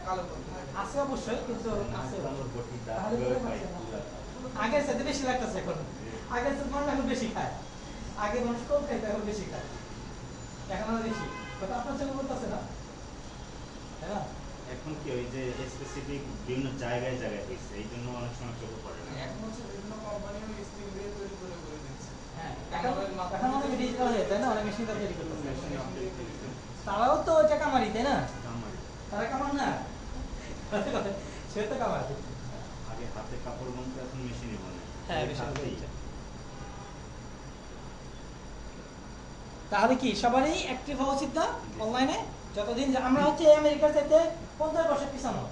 [SPEAKER 3] কালো করতে
[SPEAKER 1] আছে অবশ্যই, কিন্তু আছে।
[SPEAKER 2] বটিটা
[SPEAKER 1] তাহলে
[SPEAKER 2] কিভাবে
[SPEAKER 1] তো
[SPEAKER 2] পাই?
[SPEAKER 1] আগের সাথে বেশি লাগতেছে এখন, আগের সাথে মানুষ এখন বেশি খায়, আগে মানুষ কম খাইতো এখন বেশি খায়, এখন আমরা বেশি কথা আপনার সঙ্গে বলতেছে না, তাই না?
[SPEAKER 2] এখন কি ওই যে স্পেসিফিক বিভিন্ন জায়গায় হয়েছে, এই জন্য অনেক সময় কেউ করে না।
[SPEAKER 3] এখন হচ্ছে বিভিন্ন কোম্পানি ওই স্টিল দিয়ে তৈরি করে দিচ্ছে।
[SPEAKER 1] হ্যাঁ, এখন অনেক ডিজিটাল হয়ে যায় না, অনেক মেশিন তৈরি করতেছে।
[SPEAKER 2] মেশিনে update করে দিচ্ছে।
[SPEAKER 1] তারাও তো ওইটা কামারি, তাই না?
[SPEAKER 2] কামার।
[SPEAKER 1] তারা কামার না, সে তো কামার।
[SPEAKER 2] আগে হাতে কাপড় বুনতো, এখন মেশিনে বনে।
[SPEAKER 1] হ্যাঁ,
[SPEAKER 2] ওই
[SPEAKER 1] মেশিনে
[SPEAKER 2] হাতেই।
[SPEAKER 1] বুনছে। তাহলে কি সবারই অ্যাক্টিভ হওয়া উচিত না অনলাইনে? যতদিন আমরা হচ্ছে আমেরিকার চাইতে 50 বছর পিছানো,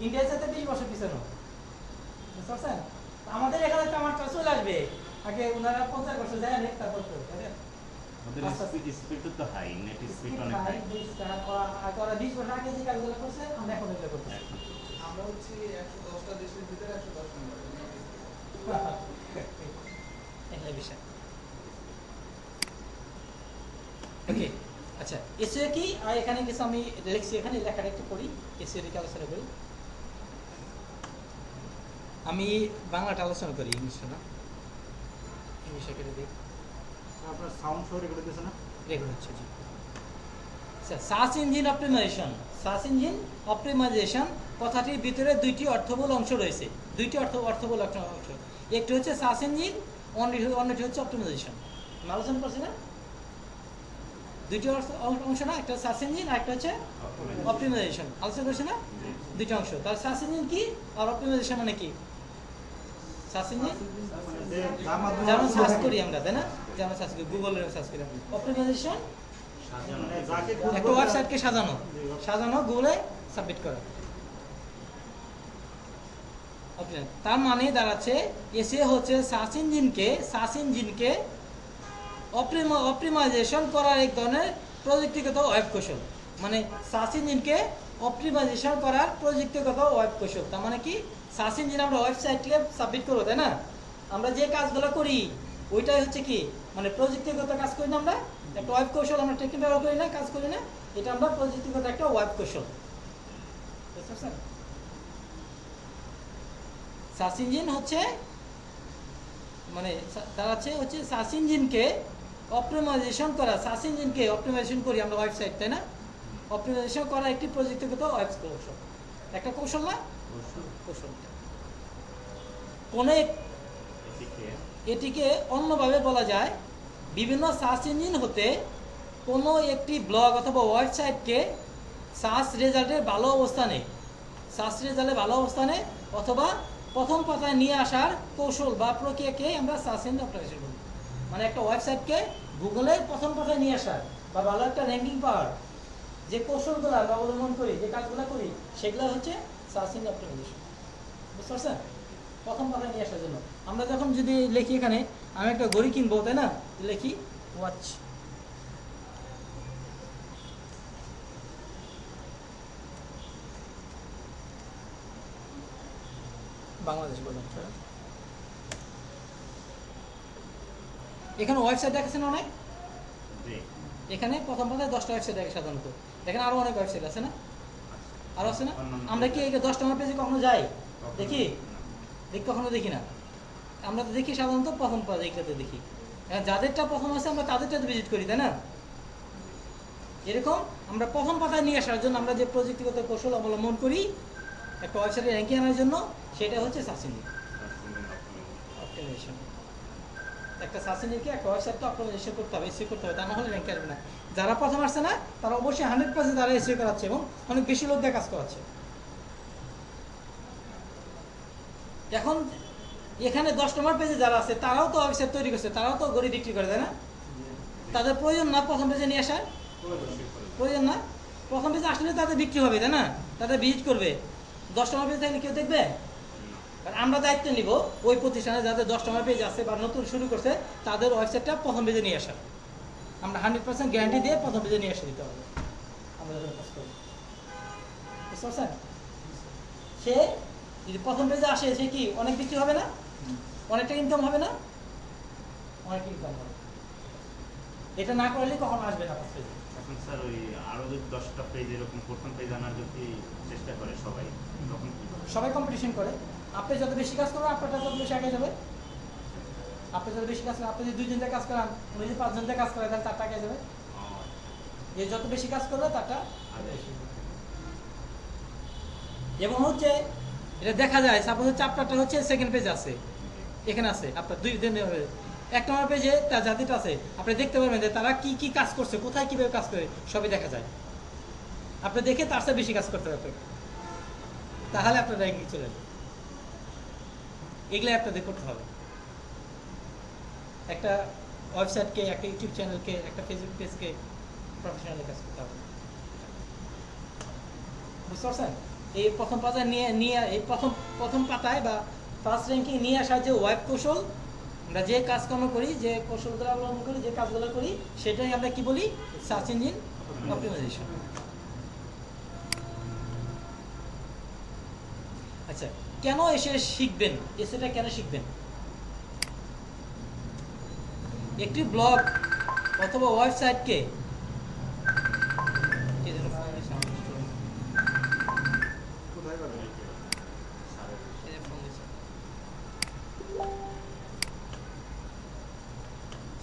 [SPEAKER 1] ইন্ডিয়ার চাইতে 20 বছর পিছানো, বুঝতে পারছেন? আমাদের এখানে তো আমার চলে আসবে, আগে ওনারা 50 বছর যায় না তারপর তো
[SPEAKER 2] ওদের
[SPEAKER 1] আচ্ছা।
[SPEAKER 2] স্পিড তো হাই, নেট স্পিড অনেক
[SPEAKER 1] হাই
[SPEAKER 2] হাই।
[SPEAKER 1] ওরা 20 বছর আগে যে কাজগুলো করছে আমরা এখন এগুলো করতেছি
[SPEAKER 3] আমরা হচ্ছে 110টা দেশের ভিতরে 110 নম্বর
[SPEAKER 1] এটাই বিষয়। ওকে, আচ্ছা এসিও কি আর এখানে কিছু আমি লিখছি, এখানে লেখাটা একটু পড়ি, এসিও দিকে আলোচনা করি। আমি বাংলাটা আলোচনা করি, ইংলিশটা না, ইংলিশে কেটে দিই,
[SPEAKER 2] আপনার সাউন্ড শো রেকর্ড দিতেছে না?
[SPEAKER 1] রেকর্ড হচ্ছে জি। আচ্ছা, search engine optimisation. Search engine optimisation কথাটির ভিতরে দুইটি অর্থবল অংশ রয়েছে, দুইটি অর্থবল অংশ। একটি হচ্ছে সার্চ ইঞ্জিন, অন্যটি হচ্ছে অপটিমাইজেশন। আমি আলোচনা করছি না, দুইটি অংশ না, একটা সার্চ ইঞ্জিন আর একটা হচ্ছে অপটিমাইজেশন। আলোচনা করছি না, দুইটি অংশ। তাহলে সার্চ ইঞ্জিন কি আর অপটিমাইজেশন মানে কি? সার্চ ইঞ্জিন যেমন সার্চ করি আমরা, তাই না, যেমন সার্চ করি গুগলে সার্চ করি। অপটিমাইজেশন একটা ওয়েবসাইটকে সাজানো গুগলে সাবমিট করা। তার মানে দাঁড়াচ্ছে এসিও হচ্ছে সার্চ ইঞ্জিনকে অপটিমাইজেশন করার এক ধরনের প্রযুক্তিগত ওয়েব কৌশল। মানে সার্চ ইঞ্জিনকে অপটিমাইজেশন করার প্রযুক্তিগত ওয়েব কৌশল। তার মানে কি, সার্চ ইঞ্জিন আমরা ওয়েবসাইটকে সাবমিট করবো, তাই না, আমরা যে কাজগুলো করি ওইটাই হচ্ছে কি, মানে প্রযুক্তিগত কাজ করি না, আমরা একটা ওয়েব কৌশল, আমরা টেকনিক্যাল করি না, কাজ করি না, এটা আমরা প্রযুক্তিগত একটা ওয়েব কৌশল। বুঝতে পারছেন? সার্চ ইঞ্জিন হচ্ছে মানে দাঁড়াচ্ছে হচ্ছে সার্চ ইঞ্জিনকে অপটিমাইজেশন করা, সার্চ ইঞ্জিনকে অপটিমাইজেশন করি আমরা ওয়েবসাইট, তাই না, অপটিমাইজেশন করা একটি প্রযুক্তিগত ওয়েব কৌশল। একটা কৌশল না, কৌশল। কোন এটিকে অন্যভাবে বলা যায়, বিভিন্ন সার্চ ইঞ্জিন হতে কোনো একটি ব্লগ অথবা ওয়েবসাইটকে সার্চ রেজাল্টের ভালো অবস্থানে অথবা প্রথম পাতায় নিয়ে আসার কৌশল বা প্রক্রিয়াকে আমরা সার্চ ইঞ্জিন অপটিমাইজেশন বলি। মানে একটা ওয়েবসাইটকে গুগলের প্রথম পাতায় নিয়ে আসার বা ভালো একটা র্যাঙ্কিং পাওয়ার যে কৌশলগুলো আমরা অবলম্বন করি, যে কাজগুলো করি, সেগুলো হচ্ছে সার্চ ইঞ্জিন অপটিমাইজেশন। বুঝতে পারছেন? প্রথম পাতায় নিয়ে আসার জন্য আমরা যখন যদি লিখি, এখানে আমি একটা ঘড়ি কিনবো, তাই না, লিখি ওয়াচ, বাংলাদেশ বললাম, এখানে ওয়েবসাইট দেখাচ্ছেন অনেক, এখানে প্রথম পাতায় 10টা ওয়েবসাইট আছে সাধারণত, এখানে আরো অনেক ওয়েবসাইট আছে না, আরো আছে না, আমরা কি এই 10 নম্বর পেজে কখনো যাই, দেখি কখনো দেখি না, আমরা তো দেখি সাধারণত প্রথম পাতা, এইটাতে দেখি, যাদেরটা প্রথম আছে আমরা তাদেরটাতে ভিজিট করি, তাই না। এরকম আমরা প্রথম পাতায় নিয়ে আসার জন্য আমরা যে প্রযুক্তিগত কৌশল অবলম্বন করি একটা ওয়েবসাইটে র্যাঙ্কিং আনার জন্য, সেটা হচ্ছে সার্চ ইঞ্জিন অপটিমাইজেশন। একটা সার্চ ইঞ্জিনকে একটা ওয়েবসাইটকে অপটিমাইজেশন করতে হবে, এসইও করতে হবে, তা না হলে র্যাঙ্কে আসবে না। যারা প্রথম আসছে না তারা অবশ্যই 100% তারা এসইও করাচ্ছে এবং অনেক বেশি লোক দিয়ে কাজ করাচ্ছে। এখন এখানে 10 নম্বর পেজে যারা আছে তারাও তো ওয়েবসাইট তৈরি করছে, তারাও তো গড়ি বিক্রি করে, তাই না, তাদের প্রয়োজন না প্রথম পেজে নিয়ে আসার, প্রয়োজন না, প্রথম পেজে আসলে তাদের বিক্রি হবে, তাই না, তাদের ভিজিট করবে। 10 নম্বর পেজ থাকলে কেউ দেখবে? আমরা দায়িত্ব নিব ওই প্রতিষ্ঠানে যাদের 10 নম্বর পেজ আছে বা নতুন শুরু করছে তাদের ওয়েবসাইটটা প্রথম পেজে নিয়ে আসার আমরা 100% গ্যারান্টি দিয়ে প্রথম পেজে নিয়ে এসে দিতে হবে। আমরা যখন কাজ করি, বুঝতে পারছেন, সে যদি প্রথম পেজে আসে সে কি অনেক বিক্রি হবে না, অনেকটা ইনকাম হবে না, অনেক ইনকাম হবে। এটা না করলে কখনো আসবে না ফার্স্ট পেজে।
[SPEAKER 2] এখন স্যার ওই আরো যদি 10টা পেজ এরকম প্রথম পেজ আনার যদি চেষ্টা করে সবাই, তখন কি হবে?
[SPEAKER 1] সবাই কম্পিটিশন করে, আপনি যত বেশি কাজ করবেন আপনারটা তত বেশি আগে যাবে। আপনি যত বেশি কাজ করেন, আপনি যদি 2 জনদের কাজ করান, উনি যদি 5 জনদের কাজ করেন, তাহলে তারটা আগে যাবে। যে যত বেশি কাজ করবে তারটা বেশি। এবং হচ্ছে এটা দেখা যায়, সাপোজ হচ্ছে আপনারটা হচ্ছে সেকেন্ড পেজ আছে, এখানে আছে আপনার 2 দিন 1 নম্বর পেজে তার জাতিটা আছে, আপনি দেখতে পারবেন যে তারা কি কি কাজ করছে, কোথায় কিভাবে কাজ করে, সবই দেখা যায়। আপনি দেখে তার চেয়ে বেশি কাজ করতে হবে, তাহলে আপনার র্যাঙ্কিং চলে যাবে। এগুলো আপনাদের করতে হবে। একটা ওয়েবসাইটকে, একটা ইউটিউব চ্যানেলকে, একটা ফেসবুক পেজকে প্রফেশনালি কাজ করতে হবে। বুঝতে পারছেন? এই প্রথম পাতায় নিয়ে এই প্রথম পাতায় বা ফার্স্ট র্যাঙ্কিং নিয়ে আসার যে ওয়েব কৌশল, আমরা যে কাজকর্ম করি, যে কৌশলগুলো অবলম্বন করি, যে কাজগুলো করি, সেটাই আমরা কি বলি? Search engine optimisation. আচ্ছা, কেন এসে শিখবেন? এসেটা কেন শিখবেন? একটি ব্লগ অথবা ওয়েবসাইটকে
[SPEAKER 3] কোথায় গেল?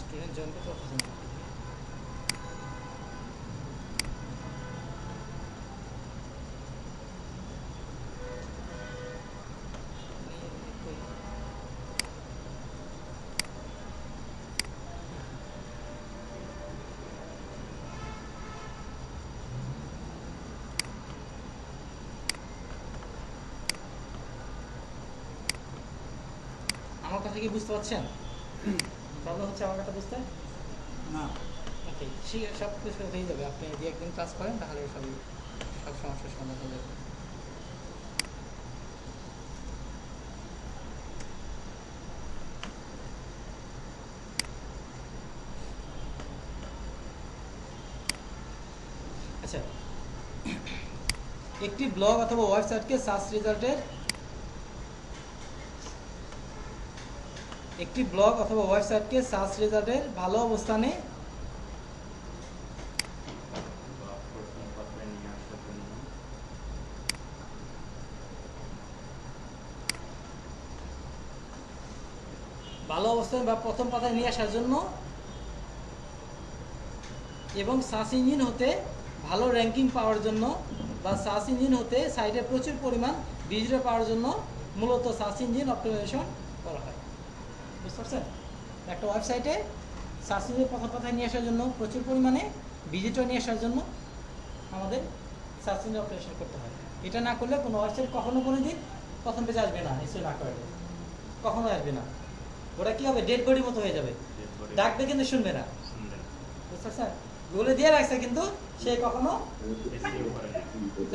[SPEAKER 1] স্টুডেন্ট জয়েন করতে পারছেন না। আমার কথা কি বুঝতে পারছেন? প্রবলেম হচ্ছে আমার কথা বুঝতে?
[SPEAKER 3] না।
[SPEAKER 1] ওকে, সব কিছু হয়ে যাবে। আপনি যদি একদিন ক্লাস করেন তাহলে সব সমস্যার সমাধান হয়ে যাবে। আচ্ছা, একটি ব্লগ অথবা ওয়েবসাইটকে সার্চ রেজাল্টের ভালো অবস্থানে
[SPEAKER 2] প্রথম পাতায় নিয়ে আসার জন্য
[SPEAKER 1] বা প্রথম পাতায় নিয়ে আসার জন্য এবং সার্চ ইঞ্জিন হতে ভালো র্যাঙ্কিং পাওয়ার জন্য বা সার্চ ইঞ্জিন হতে সাইটে প্রচুর পরিমাণ ভিজিটর পাওয়ার জন্য মূলত সার্চ ইঞ্জিন অপটিমাইজেশন করা হয়। বুঝতে পারছেন? একটা ওয়েবসাইটে সার্চ ইঞ্জিন প্রথম পাতায় নিয়ে আসার জন্য, প্রচুর পরিমাণে ভিজিটর নিয়ে আসার জন্য আমাদের সার্চ ইঞ্জিন অপটিমাইজেশন করতে হয়। এটা না করলে কোনো ওয়েবসাইট কখনো কোনো দিন প্রথম পেজে আসবে না। এসে না করলে কখনো আসবে না। ওটা কি হবে? ডেড বডির মতো হয়ে যাবে। ডাকবে কিন্তু শুনবে না।
[SPEAKER 2] সুন্দর
[SPEAKER 1] বুঝতে পারছেন? গুগলে দিয়ে রাখছে কিন্তু সে কখনো
[SPEAKER 2] এসিও করে না।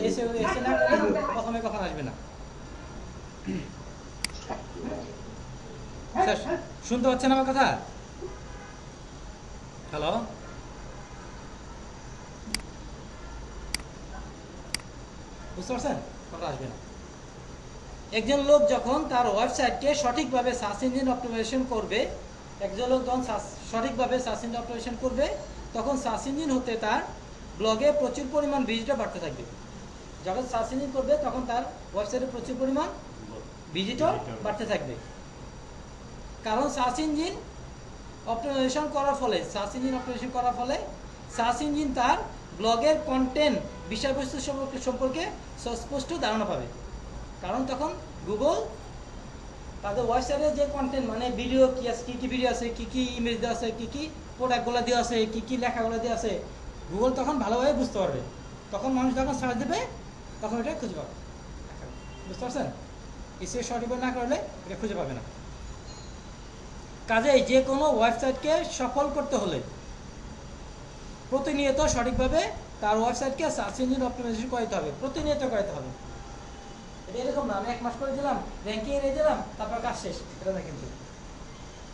[SPEAKER 1] এসে না করলে প্রথমে কখন আসবে না। স্যার, শুনতে পাচ্ছেন আমার কথা? হ্যালো, বুঝতে পারছেন? কথা আসবে না। একজন লোক যখন তার ওয়েবসাইটকে সঠিকভাবে সার্চ ইঞ্জিন অপটিমাইজেশন করবে, তখন সার্চ ইঞ্জিন হতে তার ব্লগে প্রচুর পরিমাণ ভিজিটর বাড়তে থাকবে। যখন সার্চ ইঞ্জিন করবে তখন তার ওয়েবসাইটে প্রচুর পরিমাণ ভিজিটর বাড়তে থাকবে। কারণ সার্চ ইঞ্জিন অপটিমাইজেশন করার ফলে সার্চ ইঞ্জিন তার ব্লগের কন্টেন্ট বিষয়বস্তু সম্পর্কে সুস্পষ্ট ধারণা পাবে। কারণ তখন গুগল তাদের ওয়েবসাইটে যে কন্টেন্ট, মানে ভিডিও কি আছে, কী ভিডিও আছে, কী ইমেজ দেওয়া আছে, কী প্রোডাক্টগুলো দেওয়া আছে, কী লেখাগুলো দেওয়া আছে, গুগল তখন ভালোভাবে বুঝতে পারবে। তখন মানুষ যখন সার্চ দেবে তখন এটা খুঁজে পাবে। বুঝতে পারছেন? এসে সঠিকভাবে না করলে এটা খুঁজে পাবে না। কাজেই যে কোনো ওয়েবসাইটকে সফল করতে হলে প্রতিনিয়ত সঠিকভাবে তার ওয়েবসাইটকে সার্চ ইঞ্জিন অপটিমাইজেশন করতে হবে, প্রতিনিয়ত করতে হবে। এটা এরকম না আমি 1 মাস করে দিলাম, র্যাঙ্কিং এনে দিলাম, তারপর কাজ শেষ, এটা না। কিন্তু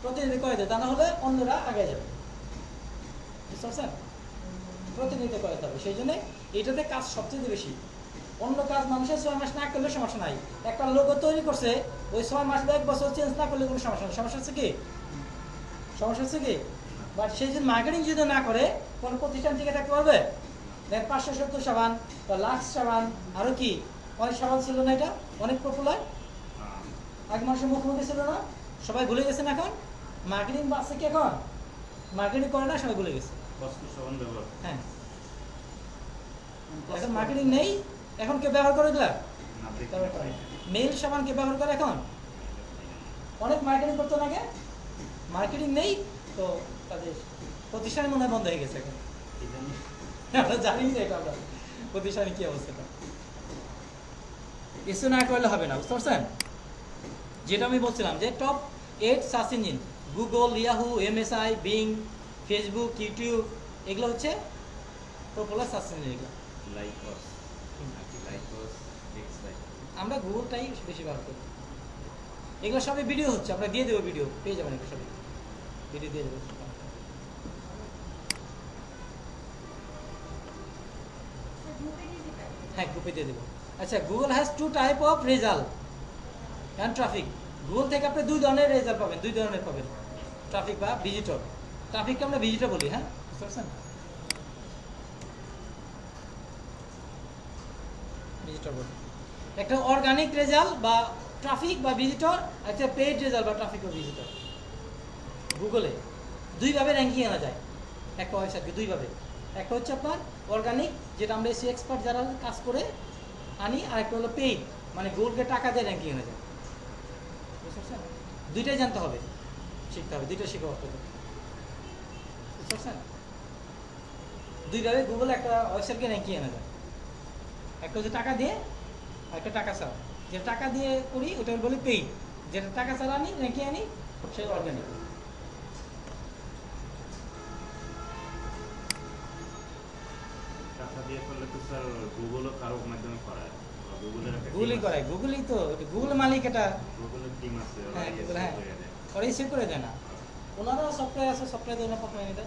[SPEAKER 1] প্রতিনিয়ত করে দেয়, তা না হলে অন্যরা আগে যাবে। বুঝতে পারছেন? প্রতিনিয়ত করতে হবে। সেই জন্য এটাতে কাজ সবচেয়ে বেশি। অন্য কাজ মানুষের 6 মাস না করলে সমস্যা নাই। একটা লোগো তৈরি করছে, ওই 6 মাস বা 1 বছর চেঞ্জ না করলে কোনো সমস্যা নেই। সমস্যা হচ্ছে কি? বাট সেই জন্য মার্কেটিং যদি না করে কোনো প্রতিষ্ঠান থেকে থাকতে পারবে? দেখ 570 সাবান বা লাক্স সাবান, আরও কি অনেক সাবান ছিল না, এটা অনেক পপুলার। আগে মানুষের মুখোমুখি ছিল না, সবাই ভুলে গেছেন। এখন মার্কেটিং বাড়ছে কি? এখন মার্কেটিং করে না, সবাই ভুলে গেছে। হ্যাঁ, এখন মার্কেটিং নেই। এখন কেউ ব্যবহার করে দিলা? মেইল সাবান কে ব্যবহার করে? এখন অনেক মার্কেটিং করতো না, মার্কেটিং নেই তো তাদের প্রতিষ্ঠান মনে হয় বন্ধ হয়ে গেছে। এখন আমরা জানি না এটা, আমরা প্রতিষ্ঠানে কি অবস্থাটা। এসে না করলে হবে না। বুঝতে পারছেন? যেটা আমি বলছিলাম যে top 8 search engine, Google, Yahoo, MSI, being, Facebook, YouTube, এগুলো হচ্ছে পপুলার সার্চ ইঞ্জিন। এগুলো আমরা গুগলটাই বেশি ব্যবহার করি। এগুলো সবই ভিডিও হচ্ছে, আমরা দিয়ে দেবো, ভিডিও পেয়ে যাবেন, এগুলো সবই ভিডিও দিয়ে দেবো। হ্যাঁ, গ্রুপে দিয়ে দেবো। আচ্ছা, Google has 2 type of result and traffic. Google থেকে আপনি 2 ধরনের রেজাল্ট পাবেন, 2 ধরনের পাবেন, ট্রাফিক বা ভিজিটর। ট্রাফিককে আমরা ভিজিটর বলি, হ্যাঁ, বুঝতে পারছেন? ভিজিটর বলি। একটা অর্গানিক রেজাল্ট বা ট্রাফিক বা ভিজিটর, একটা পেইড রেজাল্ট বা ট্রাফিক বা ভিজিটর। গুগলে 2 ভাবে র্যাঙ্কিং আনা যায় একটা ওয়েবসাইটকে, 2 ভাবে। একটা হচ্ছে আপনার অর্গানিক, যেটা আমরা এসি এক্সপার্ট যারা কাজ করে আনি, আর একটা হলো পেইড, মানে গুগলকে টাকা দিয়ে র্যাঙ্কিং আনা যায়। বুঝতে পারছেন? 2টাই জানতে হবে, শিখতে হবে, 2টা শিখে করতে হবে। বুঝতে পারছেন? 2 ভাবে গুগল একটা ওয়েবসাইটকে র্যাঙ্কিং আনা যায়। একটা হচ্ছে টাকা দিয়ে, আর একটা টাকা ছাড়া। যেটা টাকা দিয়ে করি ওটা বলি পেইড, যেটা টাকা ছাড়া আনি র্যাঙ্কিং আনি সেটা অর্গানিক।
[SPEAKER 2] টাকা দিয়ে করলে তো স্যার গুগলও কারো মাধ্যমে করায়, বা গুগলের একটা
[SPEAKER 1] গুগলই করায়, গুগলই তো, গুগলের মালিক এটা।
[SPEAKER 2] গুগলের টিম আছে, ওরা
[SPEAKER 1] হ্যাঁ,
[SPEAKER 2] ইয়ে
[SPEAKER 1] গুগল, হ্যাঁ,
[SPEAKER 2] করে দেয়।
[SPEAKER 1] ওরা রিসিভ করে দেয় না, ওনারও সফটওয়্যার আছে, সফটওয়্যার দিয়ে ওনার পাঠায় নিতে।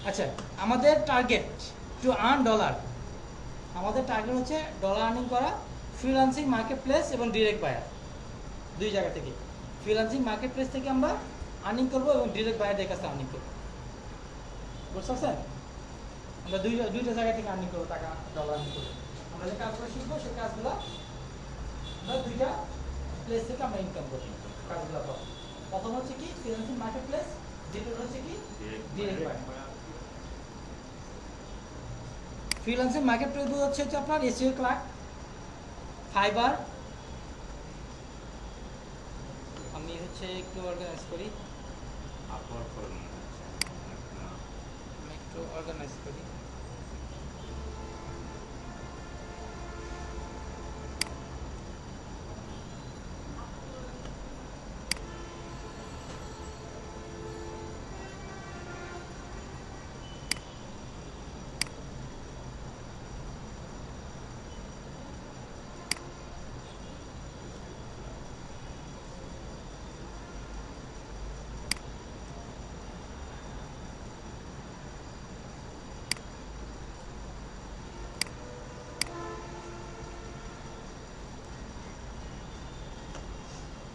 [SPEAKER 1] আচ্ছা, আমাদের টার্গেট টু আর্ন ডলার, আমাদের টার্গেট হচ্ছে ডলার আর্নিং করা, ফ্রিল্যান্সিং মার্কেট প্লেস এবং ডিরেক্ট বায়ার, 2 জায়গা থেকে। ফ্রিল্যান্সিং মার্কেট প্লেস থেকে আমরা আর্নিং করবো এবং ডিরেক্ট বায়ারদের কাছে আর্নিং করবো। বুঝতে পারছেন? আমরা দুইটা জায়গা থেকে আর্নিং করবো, টাকা ডলার আর্নিং করবো। আমরা যে কাজগুলো শিখবো সেই কাজগুলো আমরা 2টা প্লেস থেকে আমরা ইনকাম করবো, কাজগুলো পাবো। প্রথম হচ্ছে কি ফ্রিল্যান্সিং মার্কেট প্লেস, দ্বিতীয় হচ্ছে কি direct buyer. Freelancing market place হচ্ছে আপনার এসইও ক্লার্ক, ফাইবার। আমি হচ্ছে একটু অর্গানাইজ করি,
[SPEAKER 2] আপওয়ার্ক করে মনে হচ্ছে। না,
[SPEAKER 1] আমি একটু অর্গানাইজ করি।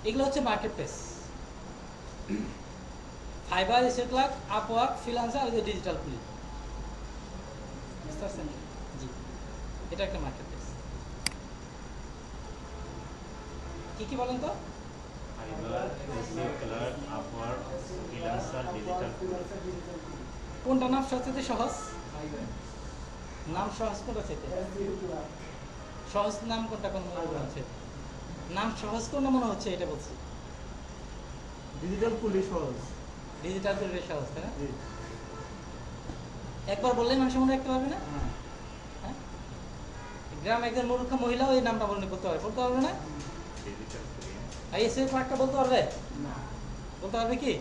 [SPEAKER 1] এগুলো হচ্ছে market place, Fiverr, SEO clerk, Upwork, Freelancer আর ডিজিটাল পুলি। বুঝতে পারছেন? জি, এটা একটা মার্কেট প্লেস। কি কি বলেন তো?
[SPEAKER 2] Fiverr, SEO clerk, Upwork, freelancer, digital.
[SPEAKER 1] কোনটা নাম সবচেয়ে সহজ? নাম সহজ কোনটা চাইতে? সহজ নাম কোনটা কোন মনে হচ্ছে? নাম সহজ কোনটা মনে হচ্ছে এটা বলছি।
[SPEAKER 3] ডিজিটাল পুলিশ সহজ।
[SPEAKER 1] ডিজিটাল পুলি সহজ, তাই না?
[SPEAKER 3] জি।
[SPEAKER 1] একবার বললেই মানুষ মনে রাখতে পারবে না?
[SPEAKER 3] হ্যাঁ।
[SPEAKER 1] হ্যাঁ, গ্রাম একজন মূর্খ মহিলাও এই নামটা বলতে পারবে না?
[SPEAKER 2] Digital police.
[SPEAKER 1] আর এসইও ক্লার্কটা বলতে পারবে?
[SPEAKER 3] না।
[SPEAKER 1] বলতে পারবে কি?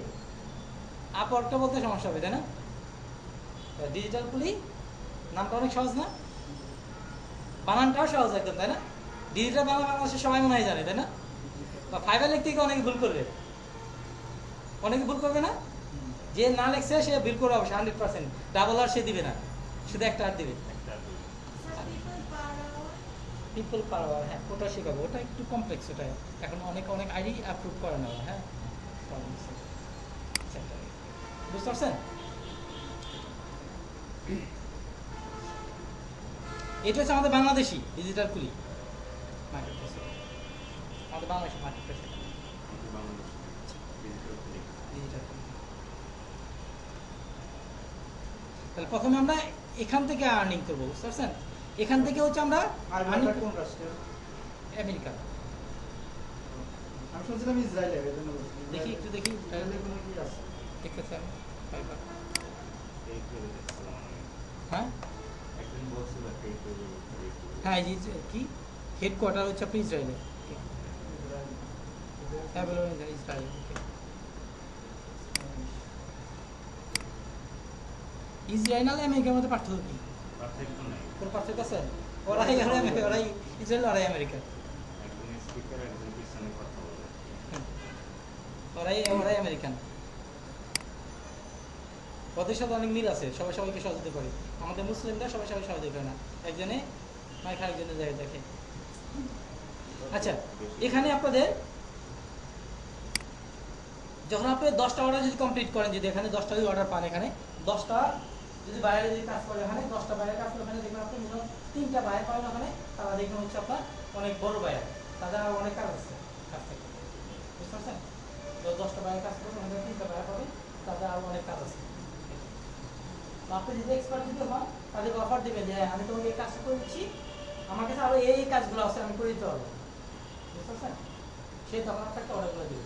[SPEAKER 1] আপওয়ার্কটা বলতে সমস্যা হবে, তাই না? ডিজিটাল পুলি নামটা অনেক সহজ না? বানানটাও সহজ একদম, তাই না? ডিজিটাল বাংলা বাংলাদেশের সবাই মনে হয় জানে, তাই না? বা ফাইবার লিখতে গিয়ে অনেকে ভুল করবে, অনেকে ভুল করবে না? যে না লিখছে সে ভুল করবে অবশ্যই, 100%। ডাবল আর সে দিবে না, শুধু একটা আর দিবে।
[SPEAKER 2] একটা পুলিশ।
[SPEAKER 1] পিপল পাওয়ার, হ্যাঁ, ওটা শেখাবো, ওটা একটু কমপ্লেক্স, ওটা এখন অনেক আইডি অ্যাপ্রুভ করে না, হ্যাঁ। বুঝতে পারছেন? এটা হচ্ছে আমাদের বাংলাদেশি ডিজিটাল পুলি মার্কেট প্লেস, আমাদের বাংলাদেশি মার্কেট প্লেস,
[SPEAKER 2] আমাদের বাংলাদেশ ডিজিটাল পুলিশ।
[SPEAKER 1] ডিজিটাল পুলি। তাহলে প্রথমে আমরা এখান থেকে আর্নিং করবো, বুঝতে পারছেন? এখান থেকে হচ্ছে আমরা
[SPEAKER 3] ফাইবারটা কোন রাষ্ট্রের?
[SPEAKER 1] আমেরিকা।
[SPEAKER 3] আমি শুনছিলাম ইসরায়েলের, এজন্য বলছি।
[SPEAKER 1] দেখি একটু দেখি,
[SPEAKER 3] ইসরায়েলে কোনো কি আছে?
[SPEAKER 1] দেখতেছি আমি ফাইবার।
[SPEAKER 2] এই করে দেখছিলাম আমি।
[SPEAKER 1] হ্যাঁ
[SPEAKER 2] একদিন বলছিল এই করে
[SPEAKER 1] হ্যাঁ, এই যে কি হেডকোয়ার্টার হচ্ছে আপনি ইসরায়েলে।
[SPEAKER 3] ইসরায়েল।
[SPEAKER 1] হ্যাঁ বলবেন ইসরায়েল। ইসরায়েল আর আমেরিকার মধ্যে পার্থক্য কি?
[SPEAKER 2] পারফেক্ট নাই।
[SPEAKER 1] কোনো পার্থক্য আছে? ওরাই ইসরায়েল, ওরাই আমেরিকা।
[SPEAKER 2] একদমই স্পিকার একজন পিছনে কথা বলে।
[SPEAKER 1] ওরাই আমেরিকান। ওদের সাথে অনেক মিল আছে, সবাই সবাইকে সহযোগিতা করে। আমাদের মুসলিমরা সবাই সহযোগিতা করে না, একজনে মাইক আরেকজনে যায় দেখে। আচ্ছা, এখানে আপনাদের যখন আপনি 10টা অর্ডার যদি কমপ্লিট করেন, যদি এখানে 10টা যদি অর্ডার পান, এখানে 10টা যদি বাইরে যদি কাজ করে, এখানে 10টা বাইরে কাজ করে, ওখানে দেখবেন আপনি মিনিমাম 3টা বাইরে পাবেন। ওখানে তারা দেখবেন হচ্ছে আপনার অনেক বড় বাইরে, তাদের আরো অনেক কাজ আছে কাজ থেকে, বুঝতে পারছেন? তো 10টা বাইরে কাজ করবেন, ওখানে 3টা বাইরে পাবেন, তাদের আরো অনেক কাজ আছে। আপনি যদি এক্সপার্ট যদি হন, তাদেরকে অফার দিবেন যে হ্যাঁ আমি তোমাকে এই কাজটা করে দিচ্ছি, আমার কাছে আরো এই কাজগুলো আছে, আমি করে দিতে পারবো, বুঝতে পারছেন? সে তখন আপনাকে অর্ডার করে দেবে।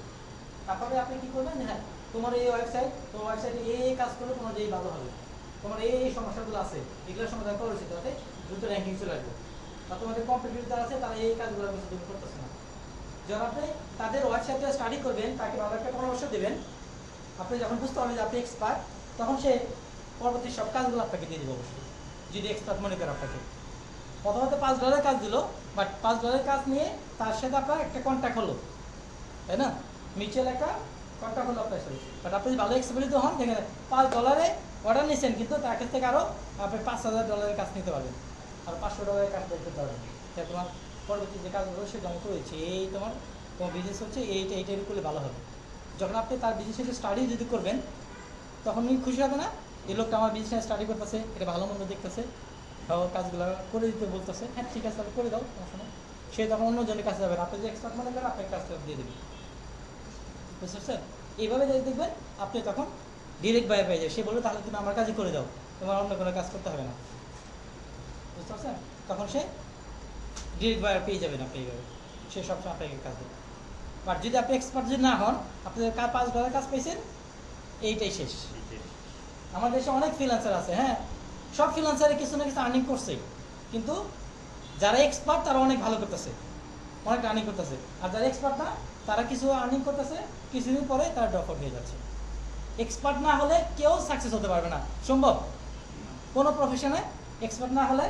[SPEAKER 1] তারপরে আপনি কি করবেন, হ্যাঁ তোমার এই ওয়েবসাইট, তোমার ওয়েবসাইটে এই কাজ করলে তোমার এই ভালো হবে, তোমার এই সমস্যাগুলো আছে, এগুলোর সমাধান করা উচিত, যাতে দ্রুত র্যাঙ্কিং চলে আসবে। আর তোমাদের কম্পিটিটর যারা আছে তারা এই কাজগুলো বেশি দূর করতেছে না। যখন আপনি তাদের ওয়েবসাইটে স্টাডি করবেন, তাকে ভালো একটা পরামর্শ দেবেন, আপনি যখন বুঝতে পারবেন যে আপনি এক্সপার্ট, তখন সে পরবর্তী সব কাজগুলো আপনাকে দিয়ে দেবে অবশ্যই, যদি এক্সপার্ট মনে করে আপনাকে। প্রথমত $5 কাজ দিল, বাট $5 কাজ নিয়ে তার সাথে আপনার একটা কন্ট্যাক্ট হলো, তাই না? মিউচুয়াল একটা কন্ট্যাক্ট হলো আপনার সাথে। বাট আপনি যদি ভালো এক্সপিরিয়েন্স হন, দেখেন $5 অর্ডার নিয়েছেন, কিন্তু তার কাছ থেকে আরও আপনি $5,000 কাজ নিতে পারবেন, আর $500 কাজ করতে পারবেন। তাই তোমার পরবর্তী যে কাজগুলো সেটা আমি করেছি, এই তোমার বিজনেস হচ্ছে এইটার করলে ভালো হবে। যখন আপনি তার বিজনেসের স্টাডি যদি করবেন, তখন উনি খুশি হবে না, এই লোকটা আমার বিজনেস স্টাডি করতেছে, এটা ভালো মন্দ দেখতেছে, কাজগুলো করে দিতে বলতেছে, হ্যাঁ ঠিক আছে তাহলে করে দাও, সমস্যা নেই। সে তখন অন্যজনের কাছে যাবেন, আপনি যে এক্সপার্ট মনে করেন আপনাকে কাজটা দিয়ে দেবেন, বুঝতে পারছেন? এইভাবে যদি দেখবেন আপনি তখন ডিরেক্ট বাইরে পেয়ে যাবে। সে বলবে তাহলে তুমি আমার কাজই করে দাও, তোমার অন্য কোনো কাজ করতে হবে না, বুঝতে পারছেন? তখন সে ডিরেক্ট বাইরে পেয়ে যাবেন আপনি, এইভাবে সে সবসময় আপনাকে কাজ দেবে। বাট যদি আপনি এক্সপার্ট যদি না হন, আপনাদের $5 কাজ পেয়েছেন, এইটাই শেষ। আমাদের দেশে অনেক ফ্রিল্যান্সার আছে, হ্যাঁ সব ফ্রিল্যান্সারে কিছু না কিছু আর্নিং করছে, কিন্তু যারা এক্সপার্ট তারা অনেক ভালো করতেছে, অনেক আর্নিং করতেছে। আর যারা এক্সপার্ট না, তারা কিছু আর্নিং করতেছে, কিছুদিন পরে তারা ড্রপ আউট হয়ে যাচ্ছে। এক্সপার্ট না হলে কেউ সাকসেস হতে পারবে না, সম্ভব? কোনো প্রফেশনে এক্সপার্ট না হলে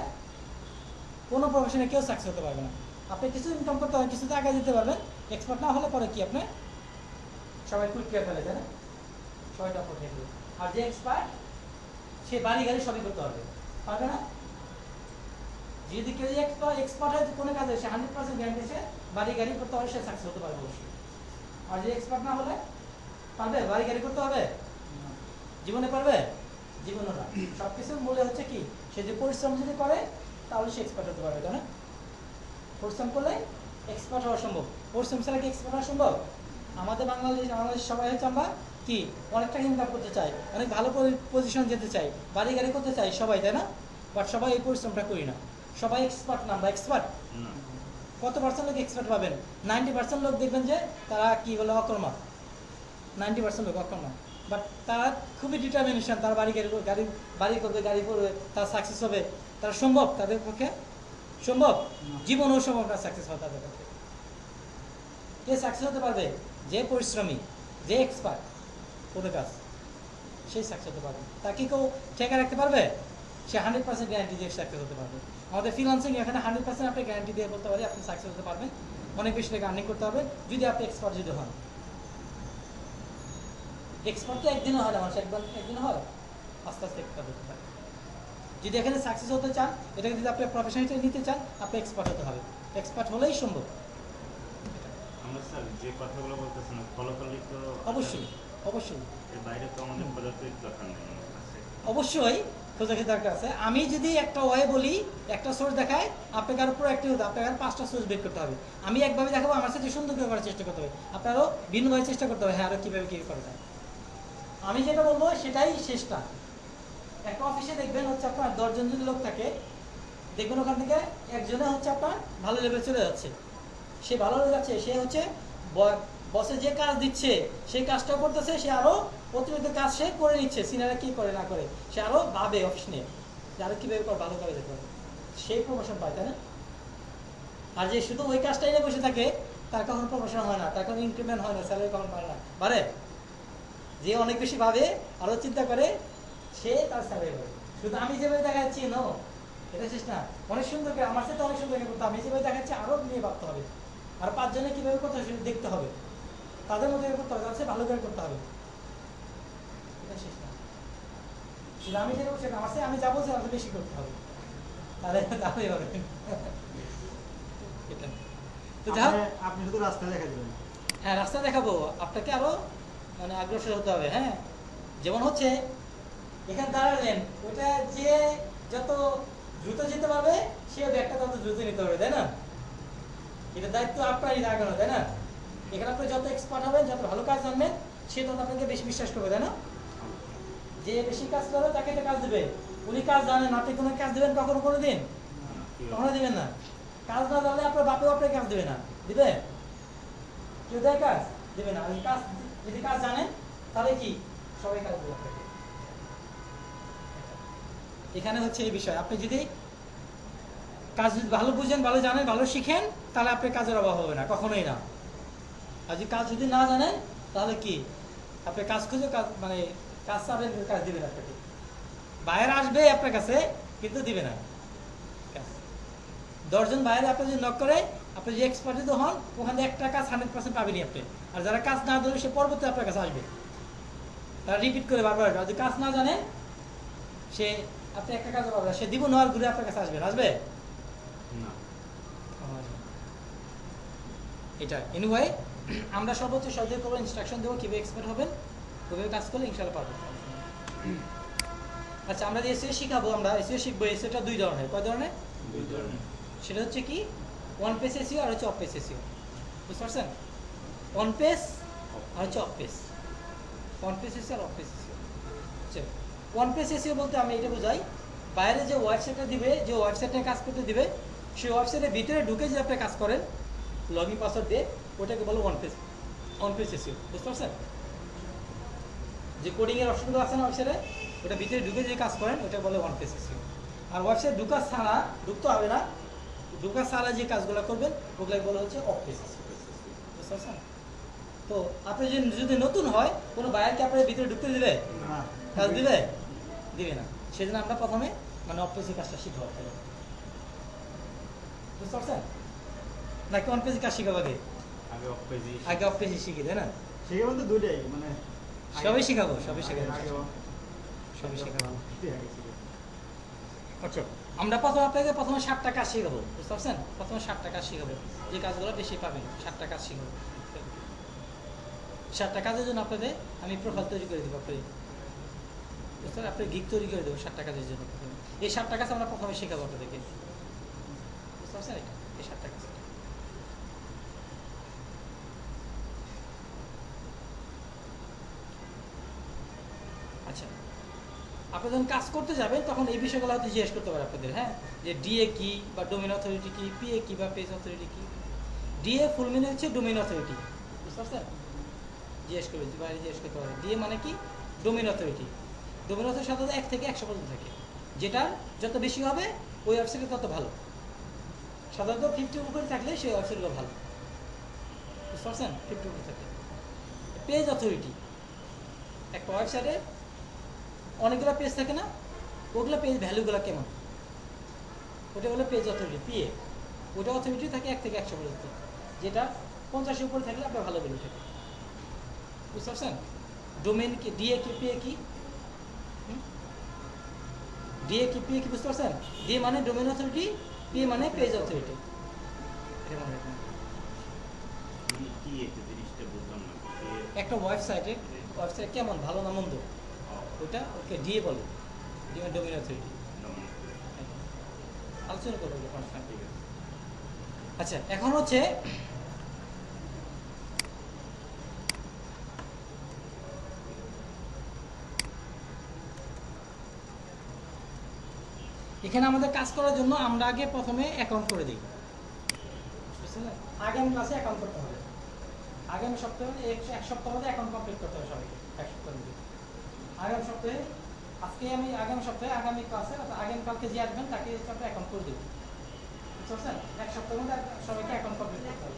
[SPEAKER 1] কোনো প্রফেশনে কেউ সাকসেস হতে পারবে না। আপনি কিছু ইনকাম করতে পারবেন, কিছুতে আগে দিতে পারবেন, এক্সপার্ট না হলে পরে কি আপনি সবাই কুইট করে ফেলে, তাই না? সবাই ড্রপ আউট হয়ে যাবে। আর যে এক্সপার্ট, সে বাড়ি গাড়ি সবই করতে পারবে, পারবে না? যদি কেউ এক্সপার্ট হয় কোনো কাজে, সে 100% গ্যারান্টি, সে বাড়ি গাড়ি করতে পারবে, সে সাকসেস হতে পারবে অবশ্যই। আর যে এক্সপার্ট না হলে পারবে বাড়ি গাড়ি করতে হবে? জীবনে পারবে? জীবনে না। সব কিছুর মূলে হচ্ছে কি, সে যে পরিশ্রম যদি করে তাহলে সে এক্সপার্ট হতে পারবে, তাই না? পরিশ্রম করলে এক্সপার্ট হওয়া সম্ভব, পরিশ্রম ছাড়া কি এক্সপার্ট হওয়া সম্ভব? আমাদের বাংলাদেশ সবাই হচ্ছে আমরা কি অনেক টাকা ইনকাম করতে চাই, অনেক ভালো পজিশন যেতে চাই, বাড়ি গাড়ি করতে চাই সবাই, তাই না? বাট সবাই এই পরিশ্রমটা করি না। সবাই এক্সপার্ট না, আমরা এক্সপার্ট কত পার্সেন্ট লোক এক্সপার্ট পাবেন? 90% লোক দেখবেন যে তারা কি বলে অকর্মা, 90% লোক অকর্মা। বাট তারা খুবই ডিটারমিনেশন, তারা বাড়ি করবে, গাড়ি করবে, তারা সাকসেস হবে, তারা সম্ভব তাদের পক্ষে? সম্ভব? জীবনেও সম্ভব না সাকসেস হওয়া তাদের পক্ষে। কে সাকসেস হতে পারবে? যে পরিশ্রমী, যে এক্সপার্ট কোনো কাজ, সেই সাকসেস হতে পারবে। তাকে কেউ ঠেকা রাখতে পারবে? সে 100% গ্যারান্টি দিয়ে সাকসেস হতে পারবে। আমাদের ফ্রিল্যান্সিং এখানে 100% আপনি গ্যারান্টি দিয়ে বলতে পারি আপনি সাকসেস হতে পারবেন, অনেক বেশি টাকা আর্নিং করতে পারবেন, যদি আপনি এক্সপার্ট যদি হন। এক্সপার্ট তো একদিনও হয় না, মানুষ একদিন হয়, আস্তে আস্তে এক্সপার্ট হতে পারে। যদি এখানে সাকসেস হতে চান, এটাকে যদি আপনি প্রফেশনালিটি নিতে চান, আপনি এক্সপার্ট হতে হবে, এক্সপার্ট হলেই সম্ভব।
[SPEAKER 2] আমরা স্যার যে কথাগুলো বলতেছেন ফলাফলই তো
[SPEAKER 1] অবশ্যই অবশ্যই
[SPEAKER 2] এর বাইরে তো আমাদের পদার্থের দরকার নেই আমার কাছে।
[SPEAKER 1] অবশ্যই খোঁজাখুঁজি দরকার আছে। আমি যদি একটা ওয়ে বলি, একটা সোর্স দেখায়, আপনাকে আরো প্রোঅ্যাক্টিভ হতে হবে, আপনাকে আরো 5টা সোর্স বের করতে হবে। আমি একভাবে দেখাবো, আমার সাথে সুন্দর করে করার চেষ্টা করতে হবে, আপনারও ভিন্নভাবে চেষ্টা করতে হবে, হ্যাঁ আরো কীভাবে কী করা যায়। আমি যেটা বলবো সেটাই শেষটা। একটা অফিসে দেখবেন হচ্ছে আপনার 10 জন যদি লোক থাকে, দেখবেন ওখান থেকে একজনে হচ্ছে আপনার ভালো লেভেল চলে যাচ্ছে, সে ভালো হয়ে যাচ্ছে, সে হচ্ছে বসে যে কাজ দিচ্ছে সেই কাজটাও করতেছে, সে আরো অতিরিক্ত কাজ সে করে নিচ্ছে, সিনিয়ররা কি করে না করে, সে আরো ভাবে অফিস নিয়ে যে আরো কিভাবে ভালো করে যেতে পারে, সেই প্রমোশন পায়, তাই না? আর যে শুধু ওই কাজটাই নিয়ে বসে থাকে, তার কখনো প্রমোশন হয় না, তার কোনো ইনক্রিমেন্ট হয় না, স্যালারি কখন পায় না, বাড়ে। যে অনেক বেশি ভাবে, আরো চিন্তা করে, সে তার স্যালারি পাবে। শুধু আমি যেভাবে দেখাচ্ছি নো, এটা শেষ না, অনেক সুন্দর করে, আমার সাথে অনেক সুন্দর করতে, আমি যেভাবে দেখাচ্ছি আরো নিয়ে ভাবতে হবে, আর 5 জনে কীভাবে করতে হবে সেটা দেখতে হবে, তাদের মধ্যে করতে হবে, তার চেয়ে ভালো করে করতে হবে। এটা শেষ না, সেটা আমি যেটা সেটা আমার চেয়ে আমি যাবো যে আমাকে বেশি করতে হবে, তাহলে তাহলেই হবে। এটা তো যা হোক,
[SPEAKER 5] আপনি শুধু রাস্তা দেখা দিবেন।
[SPEAKER 1] হ্যাঁ রাস্তা দেখাবো, আপনাকে আরো মানে অগ্রসর হতে হবে। হ্যাঁ যেমন হচ্ছে এখানে দাঁড়ালেন, ওটা যে যত দ্রুত যেতে পারবে সে ব্যাগটা তত দ্রুত নিতে হবে, তাই না? এটা দায়িত্ব আপনারই লাগানো, তাই না? এখানে আপনি যত এক্সপার্ট হবেন, যত ভালো কাজ জানবেন, সে তত আপনাকে বেশি বিশ্বাস করবে, তাই না? যে বেশি কাজ করবে তাকে তো কাজ দেবে। উনি কাজ জানেন, আপনি কোনো কাজ দেবেন কখনো কোনো দিন? কখনো দিবেন না। কাজ না জানলে আপনার বাপেও আপনাকে কাজ দেবে না, দিবে? কেউ দেয় কাজ? দেবে না। ওই কাজ যদি কাজ জানেন তাহলে কি সবাই কাজ দেবে আপনাকে। এখানে হচ্ছে এই বিষয়, আপনি যদি কাজ ভালো বুঝেন, ভালো জানেন, ভালো শিখেন, তাহলে আপনার কাজের অভাব হবে না, কখনোই না। আর যদি কাজ যদি না জানেন তাহলে কি আপনি কাজ খুঁজে কাজ মানে কাজ চাবেন, কাজ দিবে না আপনাকে। বাইরে আসবে আপনার কাছে কিন্তু দিবে না কাজ। 10 জন বাইরে আপনি যদি নক করে, আপনি যে এক্সপার্ট যদি হন, ওখানে একটা কাজ 100% পাবেনি আপনি। আর যারা কাজ না ধরবে সে পরবর্তী আপনার কাছে আসবে, তারা রিপিট করে বারবার আসবে। আর যদি কাজ না জানেন সে আপনি একটা কাজ পাবে না, সে দিব নেওয়ার ঘুরে আপনার কাছে আসবে, আসবে
[SPEAKER 2] না।
[SPEAKER 1] এটা এনিওয়ে আমরা সর্বোচ্চ সহযোগ করবো, ইনস্ট্রাকশন দেবো কীভাবে এক্সপার্ট হবেন, কীভাবে কাজ করলে ইনশাল্লাহ পারবো। আচ্ছা আমরা যে এসিও শিখাবো, আমরা এসিও শিখবো। এসিওটা 2 ধরনের। কয় ধরনের?
[SPEAKER 2] 2 ধরনের।
[SPEAKER 1] সেটা হচ্ছে কি, 1 পেজ এসিও আর হচ্ছে অফ পেজ এসিও। বুঝতে পারছেন? 1 পেজ আর হচ্ছে অফ পেজ। 1 পেজ এসিও আর অফ পেজ এসিও। আচ্ছা 1 পেজ এসিও বলতে আমি এটা বোঝাই, বাইরে যে ওয়েবসাইটটা দিবে, যে ওয়েবসাইটে কাজ করতে দিবে, সেই ওয়েবসাইটের ভিতরে ঢুকে যে আপনি কাজ করেন লগ ইন পাসওয়ার্ড দিয়ে, ওটাকে বলো 1 পেজ এসিও। বুঝতে পারছেন? যে কোডিংয়ের অপশনগুলো আছে না ওয়েবসাইটে, ওটা ভিতরে ঢুকে যে কাজ করেন ওটা বলে 1 পেজ এসিও। আর ওয়েবসাইট ঢুকা ছাড়া, ঢুকতে হবে না, ঢুকা ছাড়া যে কাজগুলো করবেন ওগুলোকে বলা হচ্ছে অফ পেজ এসিও। বুঝতে পারছেন? তো আপনি যদি নতুন হয়, কোনো বায়ারকে আপনার ভিতরে ঢুকতে দিবে? কাজ দিবে? দিবে না। সেজন্য আমরা প্রথমে মানে অফ পেজের কাজটা শিখবো। বুঝতে পারছেন? নাকি অন পেজের কাজ শিখাবো আগে?
[SPEAKER 2] আগে অফ পেজে
[SPEAKER 1] আগে অফ পেজে শিখি, তাই না?
[SPEAKER 5] সেটা বলতে দুইটাই মানে
[SPEAKER 1] সবই শিখাবো, সবই শেখাবো, সবই
[SPEAKER 5] আগে
[SPEAKER 1] শেখাবো।
[SPEAKER 5] শিখাবো।
[SPEAKER 1] আচ্ছা আমরা প্রথমে 7টা কাজ শিখাবো। বুঝতে পারছেন? প্রথমে 7টা কাজ শিখাবো, যে কাজগুলো বেশি পাবেন 7টা কাজ শিখাবো। 7টা কাজের জন্য আপনাদের আমি প্রোফাইল তৈরি করে দেবো। আপনি গিগ তৈরি করে দেবো 7টা কাজের জন্য। এই 7টা কাজ আমরা প্রথমে শেখাবো আপনাদেরকে। বুঝতে পারছেন? এটা এই 7টা কাজ। আচ্ছা আপনি যখন কাজ করতে যাবেন তখন এই বিষয়গুলো হয়তো জিজ্ঞেস করতে পারে আপনাদের, হ্যাঁ, যে ডিএ কি বা ডোমেইন অথরিটি কি, পিএ কি বা পেজ অথরিটি কি। ডিএ ফুল মিনিং হচ্ছে ডোমেইন অথরিটি। বুঝতে পারছেন? জিজ্ঞেস করবে, বাইরে জিজ্ঞেস করতে পারে ডিএ মানে কি, ডোমেইন অথরিটি। ডোমেইন অথরিটি সাধারণত 1 থেকে 100 পর্যন্ত থাকে, যেটা যত বেশি হবে ওই ওয়েবসাইটে তত ভালো। সাধারণত 50 উপরে থাকলে সেই ওয়েবসাইটগুলো ভালো। বুঝতে পারছেন? 50 উপরে থাকে। পেজ অথরিটি, একটা ওয়েবসাইটে অনেকগুলো পেজ থাকে না, ওগুলো পেজ ভ্যালুগুলো কেমন, ওটা হলো পেজ অথরিটি, পিএ। ওটা অথরিটি থাকে 1 থেকে 100 পর্যন্ত, যেটা 50 উপরে থাকলে আপনার ভালো ভ্যালু থাকে। বুঝতে পারছেন? ডোমেইন কি, ডিএ কি, পিএ কি, ডিএ কি, পিএ কি, বুঝতে পারছেন? ডিএ মানে ডোমেইন অথরিটি, পিএ মানে পেজ অথরিটি। এটা মনে রাখবেন।
[SPEAKER 2] কি একটা জিনিসটা বুঝলাম না।
[SPEAKER 1] একটা ওয়েবসাইট কেমন, ভালো না মন্দ, ওটা ওকে ডিএ বলে, ডিএ ডোমেইন অথরিটি। আলোচনা করবো।
[SPEAKER 2] ঠিক আছে।
[SPEAKER 1] আচ্ছা এখন হচ্ছে এখানে আমাদের কাজ করার জন্য আমরা আগে প্রথমে অ্যাকাউন্ট করে দিই। বুঝছেন? আগামী ক্লাসে অ্যাকাউন্ট করতে হবে। আগামী সপ্তাহে 1 সপ্তাহের মধ্যে অ্যাকাউন্ট কমপ্লিট করতে হবে সবাইকে। 1 সপ্তাহের মধ্যে আগামী সপ্তাহে, আগামী সপ্তাহে আগামী ক্লাসে আগামীকালকে যে আসবেন তাকে আমরা অ্যাকাউন্ট করে দেবো। বুঝতে পারছেন? 1 সপ্তাহের মধ্যে সবাইকে অ্যাকাউন্ট কমপ্লিট করতে হবে।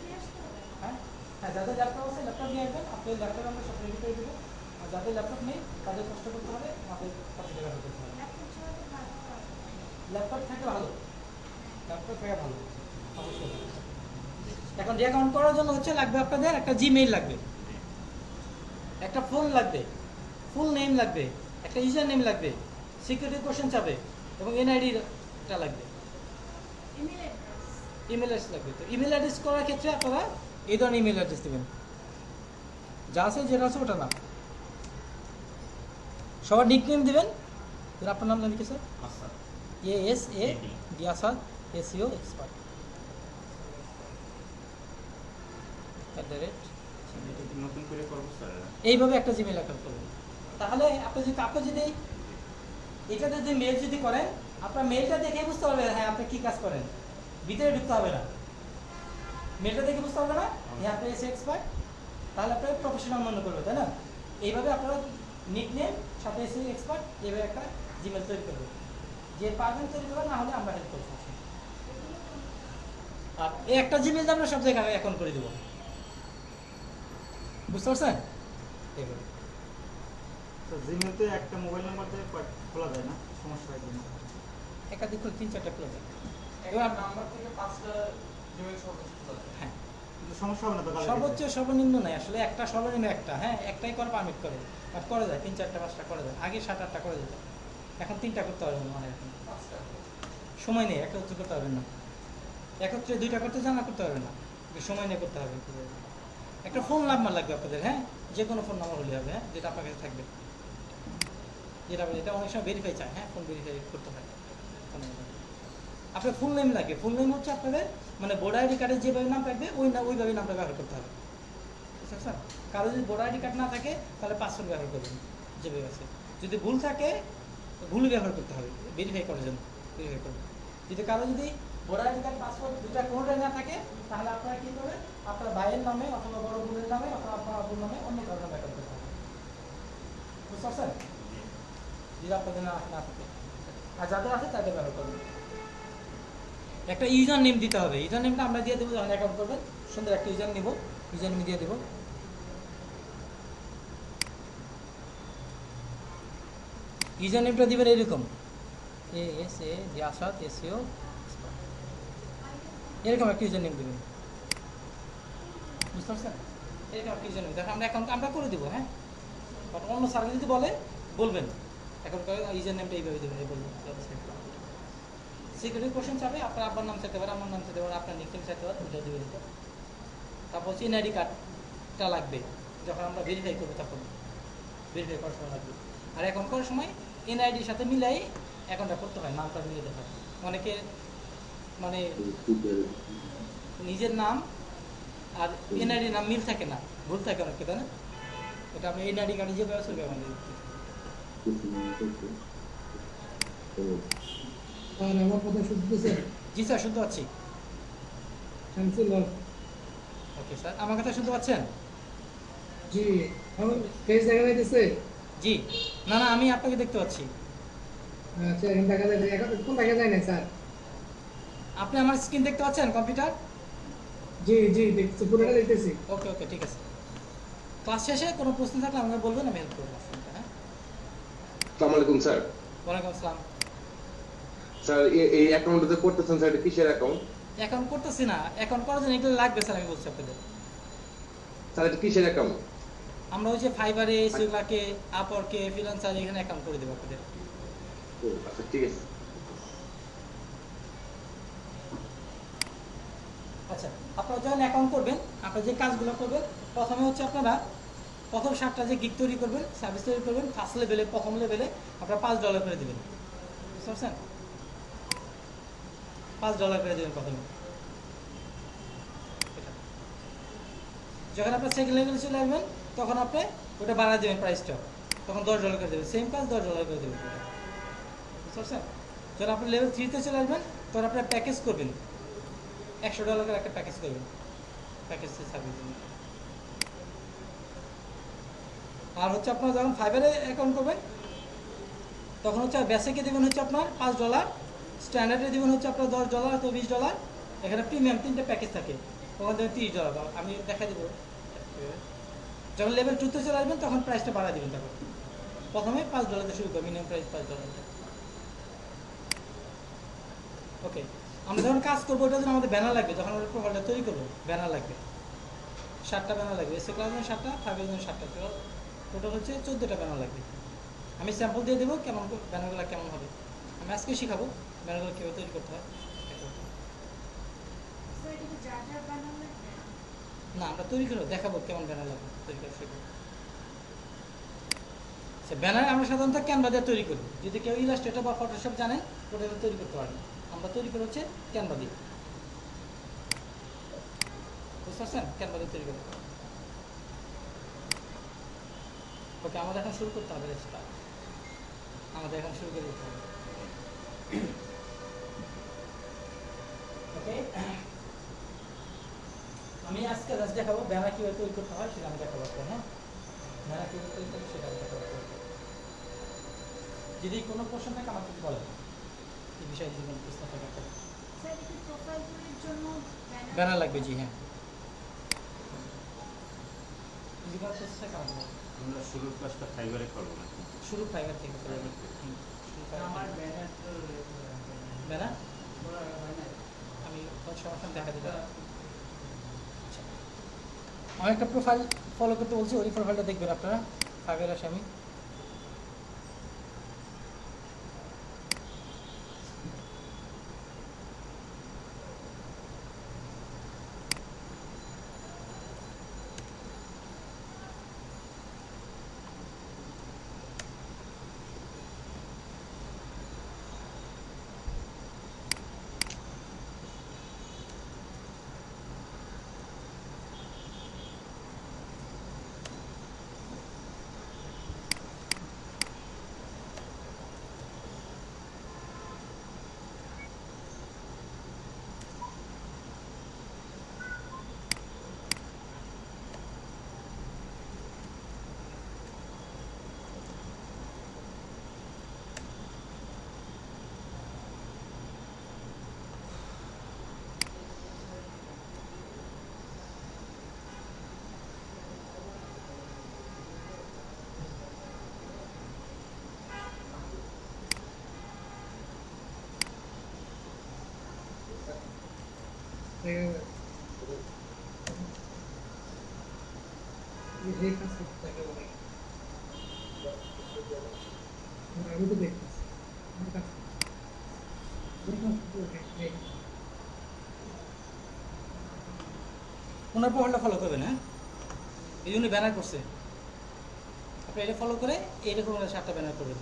[SPEAKER 1] হ্যাঁ হ্যাঁ, যাদের ল্যাপটপ আছে ল্যাপটপ নিয়ে আসবেন, আপনাদের ল্যাপটপ আমরা সব রেডি করে দেবো। আর যাদের ল্যাপটপ নেই তাদের কষ্ট করতে হবে, আমাদের কত টাকা করতে হবে। ল্যাপটপ থাকে ভালো, ল্যাপটপ থাকে ভালো অবশ্যই। এখন অ্যাকাউন্ট করার জন্য হচ্ছে লাগবে আপনাদের একটা জিমেইল লাগবে, একটা ফোন লাগবে, ফুল নেম লাগবে, একটা ইউজার নেম লাগবে, সিকিউরিটি কোশ্চেন চাবে এবং এনআইডিটা লাগবে, ইমেল অ্যাড্রেস লাগবে। তো ইমেল অ্যাড্রেস করার ক্ষেত্রে আপনারা এই ধরনের ইমেল অ্যাড্রেস দেবেন, যা আছে যেটা আছে ওটা না। সবার নিকনেম দেবেন, আপনার নাম জানি কি স্যার?
[SPEAKER 2] আচ্ছা
[SPEAKER 1] ASA দিয়াসাদ SEO এক্সপার্ট
[SPEAKER 2] নতুন করে করবো স্যার।
[SPEAKER 1] এইভাবে একটা জিমেইল অ্যাকাউন্ট করবেন। তাহলে আপনি যদি এটাতে যদি মেল যদি করেন, আপনার মেলটা দেখে বুঝতে পারবেন হ্যাঁ আপনি কি কাজ করেন, ভিতরে ঢুকতে হবে না। মেলটা দেখে বুঝতে হবে না হ্যাঁ আপনি এসে এক্সপার্ট, তাহলে আপনার প্রফেশনাল মনে করবে, তাই না? এইভাবে আপনারা নিকনেম সাথে এসে এক্সপার্ট এইভাবে একটা জিমেল তৈরি করবেন। যে পারবেন তৈরি করবেন, না হলে আমরা হেল্প করবো। আর এই একটা জিমেল আমরা সব জায়গায় অ্যাকাউন্ট করে দেবো, বুঝতে পারছেন? এইভাবে
[SPEAKER 5] তো জিমেলতে একটা মোবাইল নাম্বার দিয়ে খোলা যায় না, সমস্যা হয় কিনা?
[SPEAKER 1] একাধিক 3-4টা খোলা যায়।
[SPEAKER 3] এবার নাম্বার থেকে 5টা জিমেইল সর্বোচ্চ খোলা যায়।
[SPEAKER 1] হ্যাঁ,
[SPEAKER 5] কিন্তু সমস্যা হবে না তো কালকে?
[SPEAKER 1] সর্বোচ্চ সর্বনিম্ন নাই আসলে, একটা সর্বনিম্ন একটা, হ্যাঁ একটাই করে পারমিট করে, বাট করা যায় 3-4টা 5টা করা যায়। আগে 7-8টা করে যেত, এখন 3টা করতে পারবেন না, মানে এখন
[SPEAKER 3] 5টা
[SPEAKER 1] সময় নেই, একত্রে করতে পারবেন না, একত্রে 2টা করতে জানা করতে পারবেন না, সময় নিয়ে করতে হবে। একটা ফোন নাম্বার লাগবে আপনাদের, হ্যাঁ যে কোনো ফোন নাম্বার হলে হবে, হ্যাঁ যেটা আপনার কাছে থাকবে, যেটা এটা অনেক সময় ভেরিফাই চায়, হ্যাঁ ফোন ভেরিফাই করতে হয়। আপনার ফুল নেম লাগে, ফুল নেম হচ্ছে আপনাদের মানে ভোটার আইডি কার্ডে যেভাবে নাম থাকবে ওইভাবে নামটা ব্যবহার করতে হবে, বুঝতে পারছেন? কারো যদি ভোটার আইডি কার্ড না থাকে তাহলে পাসওয়ার্ড ব্যবহার করবেন যেভাবে আছে, যদি ভুল থাকে ভুল ব্যবহার করতে হবে ভেরিফাই করার জন্য, ভেরিফাই করবেন। যদি কারো যদি ভোটার আইডি কার্ড পাসওয়ার্ড দুটা কোনোটাই না থাকে, তাহলে আপনারা কী করবেন, আপনার ভাইয়ের নামে অথবা বড় বোনের নামে অথবা আপনার আব্বুর নামে অন্য কারো নামে অ্যাকাউন্ট করতে হবে, বুঝতে পারছেন? যদি আপনাদের না থাকে, আর যাদের আছে তাদের ব্যবহার করবেন। একটা ইউজার নেম দিতে হবে, ইউজার নেমটা আমরা দিয়ে দেবো যখন অ্যাকাউন্ট করবেন, সুন্দর একটা ইউজার নেব, ইউজার নেম দিয়ে দেবো। ইউজার নেমটা দিবেন এরকম ASA দিয়াসাদ SEO এরকম একটা ইউজার নেম দেবেন, বুঝতে পারছেন? এরকম একটা ইউজার নেম দেখো আমরা অ্যাকাউন্ট আমরা করে দেবো, হ্যাঁ বাট অন্য সার্ভিস যদি বলে বলবেন অ্যাকাউন্ট করে ইউজার নেমটা এইভাবে দেবেন, এই বলবেন। সিকিউরিটি কোশ্চেন চাবে, আপনার আব্বার নাম চাইতে পারে, আমার নাম চাইতে পারে, আপনার নিকনেম চাইতে পারে, ওইটা দিয়ে দিতে। তারপর হচ্ছে এনআইডি কার্ডটা লাগবে, যখন আমরা ভেরিফাই করবো তখন ভেরিফাই করার সময় লাগবে। আর অ্যাকাউন্ট করার সময় এনআইডির সাথে মিলাই অ্যাকাউন্টটা করতে হয়, নামটা মিলিয়ে দিতে হয়। অনেকে মানে নিজের নাম আর এনআইডির নাম মিল থাকে না, ভুল থাকে অনেকে, তাই না? এটা আপনি এনআইডি কার্ডে যে ব্যবস্থা করবেন।
[SPEAKER 6] আর আমার কথা শুনতেছেন?
[SPEAKER 1] জি স্যার শুনতে পাচ্ছি।
[SPEAKER 6] শামসুল হক।
[SPEAKER 1] ওকে স্যার, আমার কথা শুনতে পাচ্ছেন?
[SPEAKER 6] জি, আমার ফেস দেখা যাইতেছে?
[SPEAKER 1] জি, না না আমি আপনাকে দেখতে পাচ্ছি।
[SPEAKER 6] আচ্ছা, এখন দেখা যায়, এখন কোন দেখা যায় না স্যার?
[SPEAKER 1] আপনি আমার স্ক্রিন দেখতে পাচ্ছেন কম্পিউটার?
[SPEAKER 6] জি জি, দেখতেছি, পুরোটা দেখতেছি।
[SPEAKER 1] ওকে ওকে ঠিক আছে। ক্লাস শেষে কোনো প্রশ্ন থাকলে আমাকে বলবেন, আমি হেল্প করবো। হ্যাঁ,
[SPEAKER 7] আসসালামু আলাইকুম স্যার।
[SPEAKER 1] ওয়ালাইকুম আসসালাম।
[SPEAKER 7] স্যার এই অ্যাকাউন্টে করতেছেন স্যার, এটা কিসের অ্যাকাউন্ট?
[SPEAKER 1] অ্যাকাউন্ট করতেছি না, অ্যাকাউন্ট করার জন্য এগুলো লাগবে স্যার, আমি বলছি আপনাদের।
[SPEAKER 7] স্যার এটা কিসের অ্যাকাউন্ট?
[SPEAKER 1] আমরা ওই যে ফাইবারে, সেগুলাকে, আপওয়ার্কে, ফ্রিল্যান্সার এখানে অ্যাকাউন্ট করে দেবো আপনাদের।
[SPEAKER 7] ও আচ্ছা ঠিক আছে।
[SPEAKER 1] আচ্ছা, আপনারা যখন অ্যাকাউন্ট করবেন, আপনারা যে কাজগুলো করবেন, প্রথমে হচ্ছে আপনারা প্রথম 7টা যে গিগ তৈরি করবেন, সার্ভিস তৈরি করবেন, ফার্স্ট লেভেলে প্রথম লেভেলে আপনারা $5 করে দেবেন, বুঝতে পারছেন? $5 করে দেবেন প্রথমে। যখন আপনার সেকেন্ড লেভেলে চলে আসবেন তখন আপনি ওটা বাড়া দেবেন প্রাইসটা, তখন $10 করে দেবেন, সেম কাজ $10 করে দেবেন, বুঝতে পারছেন? যখন আপনি লেভেল 3-তে চলে আসবেন তখন আপনার প্যাকেজ করবেন, $100 করে একটা প্যাকেজ করবেন, প্যাকেজ সার্ভিস। আর হচ্ছে আপনার যখন ফাইবারে অ্যাকাউন্ট করবেন তখন হচ্ছে বেসিকে দেবেন হচ্ছে আপনার $5, স্ট্যান্ডার্ডে দেবেন হচ্ছে আপনার $10 অথবা $20, এখানে প্রিমিয়াম 3টে প্যাকেজ থাকে, ওখানে দেবেন $30। আমি দেখা দেবো। যখন লেভেল 2-তে চলে আসবেন তখন প্রাইসটা বাড়া দেবেন, তখন প্রথমে $5 দিয়ে শুরু করবেন, মিনিমাম প্রাইস $5। ওকে, আমরা যখন কাজ করবো ওটার জন্য আমাদের ব্যানার লাগবে, যখন আমরা প্রোফাইলটা তৈরি করবো ব্যানার লাগবে, 7টা ব্যানার লাগবে, এসে ক্লাস 7টা, 5 এর 7টা, টোটাল হচ্ছে 14টা ব্যানার লাগবে। আমি স্যাম্পল দিয়ে দেবো কেমন ব্যানারগুলো কেমন হবে, আমি আজকে শেখাবো ব্যানারগুলো কীভাবে তৈরি করতে হয়। না, আমরা তৈরি করে দেখাবো কেমন ব্যানার লাগবে, তৈরি করে শেখাবো। ব্যানার আমরা সাধারণত ক্যানভা দিয়ে তৈরি করি, যদি কেউ ইলাস্ট্রেটর বা ফটোশপ জানে ওটা তৈরি করতে পারবে, আমরা তৈরি করে হচ্ছে ক্যানভা দিয়ে, বুঝতে পারছেন, ক্যানভা দিয়ে তৈরি করতে। ওকে, আমাদের এখন শুরু করতে হবে, আমাদের এখন শুরু করে দিতে হবে। ওকে, আমি আজকে জাস্ট দেখাবো ব্যানার কীভাবে তৈরি করতে হয় সেটা আমি দেখাবো। হ্যাঁ, ব্যানার কীভাবে তৈরি করতে সেটা আমি দেখাবো। যদি কোনো প্রশ্ন থাকে আমাকে বলেন, এই বিষয়ে যদি কোনো প্রশ্ন থাকে। ব্যানার লাগবে, জি হ্যাঁ। যদি কোনো প্রশ্ন থাকে আমাকে বলেন।
[SPEAKER 2] আমরা শুরুর কাজটা ফাইবারে করবো না,
[SPEAKER 1] শুরু ফাইবার থেকে করবো।
[SPEAKER 4] আমার ব্যানার তো
[SPEAKER 1] ব্যানার
[SPEAKER 4] হয় না।
[SPEAKER 1] আমি সমস্যা দেখা দিতে। আমি একটা প্রোফাইল ফলো করতে বলছি, ওই প্রোফাইলটা দেখবেন আপনারা, ফাইবার আসে আমি।
[SPEAKER 6] আমি তো দেখতেছি
[SPEAKER 1] ওনার প্রোফাইলটা ফলো করবেন। হ্যাঁ, এই জন্য ব্যানার করছে, আপনি এটা ফলো করে এইরকম 7টা ব্যানার করবেন।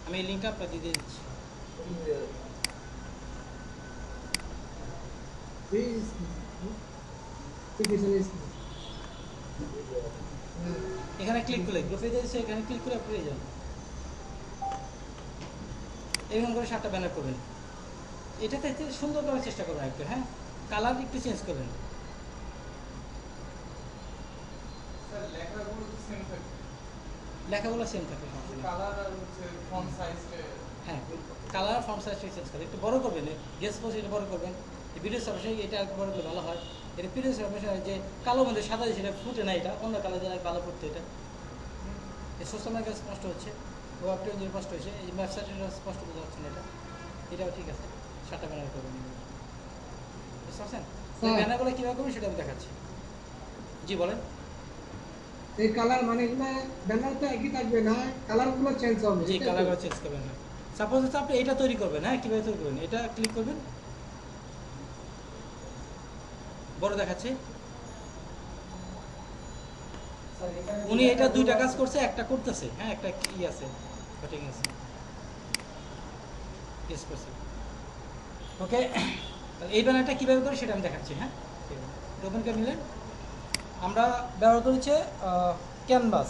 [SPEAKER 1] আমি এই লিঙ্কটা আপনার দিয়ে দিচ্ছি। এখানে ক্লিক করলে গ্রুপে দিয়েছে, এখানে ক্লিক করে আপনি পেয়ে যাবেন। এরকম করে 7টা ব্যানার করবেন। এটাতে সুন্দর করার চেষ্টা করবেন একটু। হ্যাঁ, কালার একটু চেঞ্জ করবেন।
[SPEAKER 3] স্যার লেখাগুলো তো সেম থাকবে,
[SPEAKER 1] লেখাগুলো সেম থাকে, সমস্যা নেই।
[SPEAKER 3] কালার আর হচ্ছে ফন্ট সাইজটা।
[SPEAKER 1] হ্যাঁ, কালার ফন্ট সাইজটা চেঞ্জ করে একটু বড় করবেন, গেস্ট পোস্ট এটা বড় করবেন। ভিডিও সাবজেক্ট এটা একটু বড় করলে ভালো হয়। এটা পিডিএফ সাবজেক্ট যে কালো মধ্যে সাদা সেটা ফুটে না, এটা অন্য কালার দ্বারা ভালো ফুটতে। এটা এই সোশ্যাল মিডিয়া স্পষ্ট হচ্ছে, ওয়েব পেজ স্পষ্ট হয়েছে, এই ওয়েবসাইটটা স্পষ্ট বোঝা যাচ্ছে না। এটাও ঠিক আছে। 7টা ব্যানার করবেন, বুঝতে পারছেন? ব্যানারগুলো কীভাবে করবেন সেটা আমি দেখাচ্ছি। জি বলেন।
[SPEAKER 6] এই কালার মানে ব্যানার তো একই থাকবে না, কালারগুলো চেঞ্জ হবে।
[SPEAKER 1] জি, কালারগুলো চেঞ্জ করবেন না। সাপোজ হচ্ছে আপনি এটা তৈরি করবেন। হ্যাঁ, কীভাবে তৈরি করবেন, এটা ক্লিক করবেন, বড় দেখাচ্ছে। উনি এটা 2টা কাজ করছে, একটা করতেছে। হ্যাঁ, একটা ই আছে, কাটিং আছে, ইয়েস করছে। ওকে, এই ব্যানারটা কীভাবে করে সেটা আমি দেখাচ্ছি। হ্যাঁ, ওপেন করে নিলেন। আমরা ব্যবহার করেছি ক্যানভা,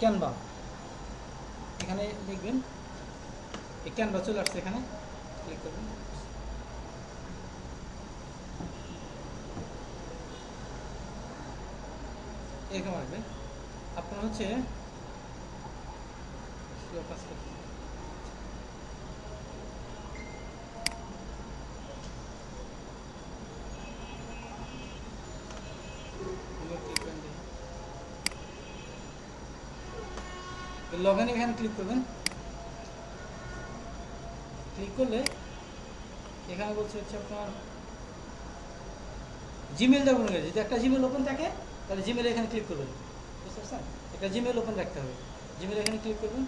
[SPEAKER 1] ক্যানভা। এখানে দেখবেন এই ক্যানভা চলে আসছে, এখানে ক্লিক করবেন। এরকম আসবে। আপনার হচ্ছে কাজ করতে লগ ইন, এখানে ক্লিক করবেন। ক্লিক করলে এখানে বলছে হচ্ছে আপনার জিমেল দেবেন। যদি একটা জিমেল ওপেন থাকে তাহলে জিমেল এখানে ক্লিক করবেন, বুঝতে পারছেন? একটা জিমেল ওপেন রাখতে হবে, জিমেল এখানে ক্লিক করবেন।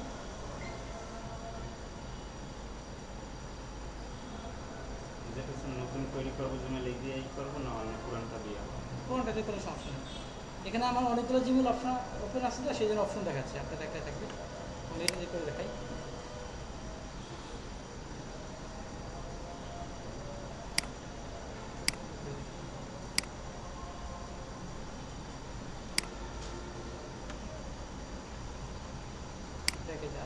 [SPEAKER 2] যেটা হচ্ছে নতুন তৈরি করবো জিমেল এই দিয়েই করবো না অন্য পুরানটা দিয়ে?
[SPEAKER 1] কোনটাতে কোনো সমস্যা নেই। এখানে আমার অনেকগুলো জিমেল অপশন ওপেন আছে তো সেই জন্য অপশন দেখাচ্ছে, আপনার দেখায় থাকবে। আমি এটা দিয়ে করে দেখাই। দেখে যা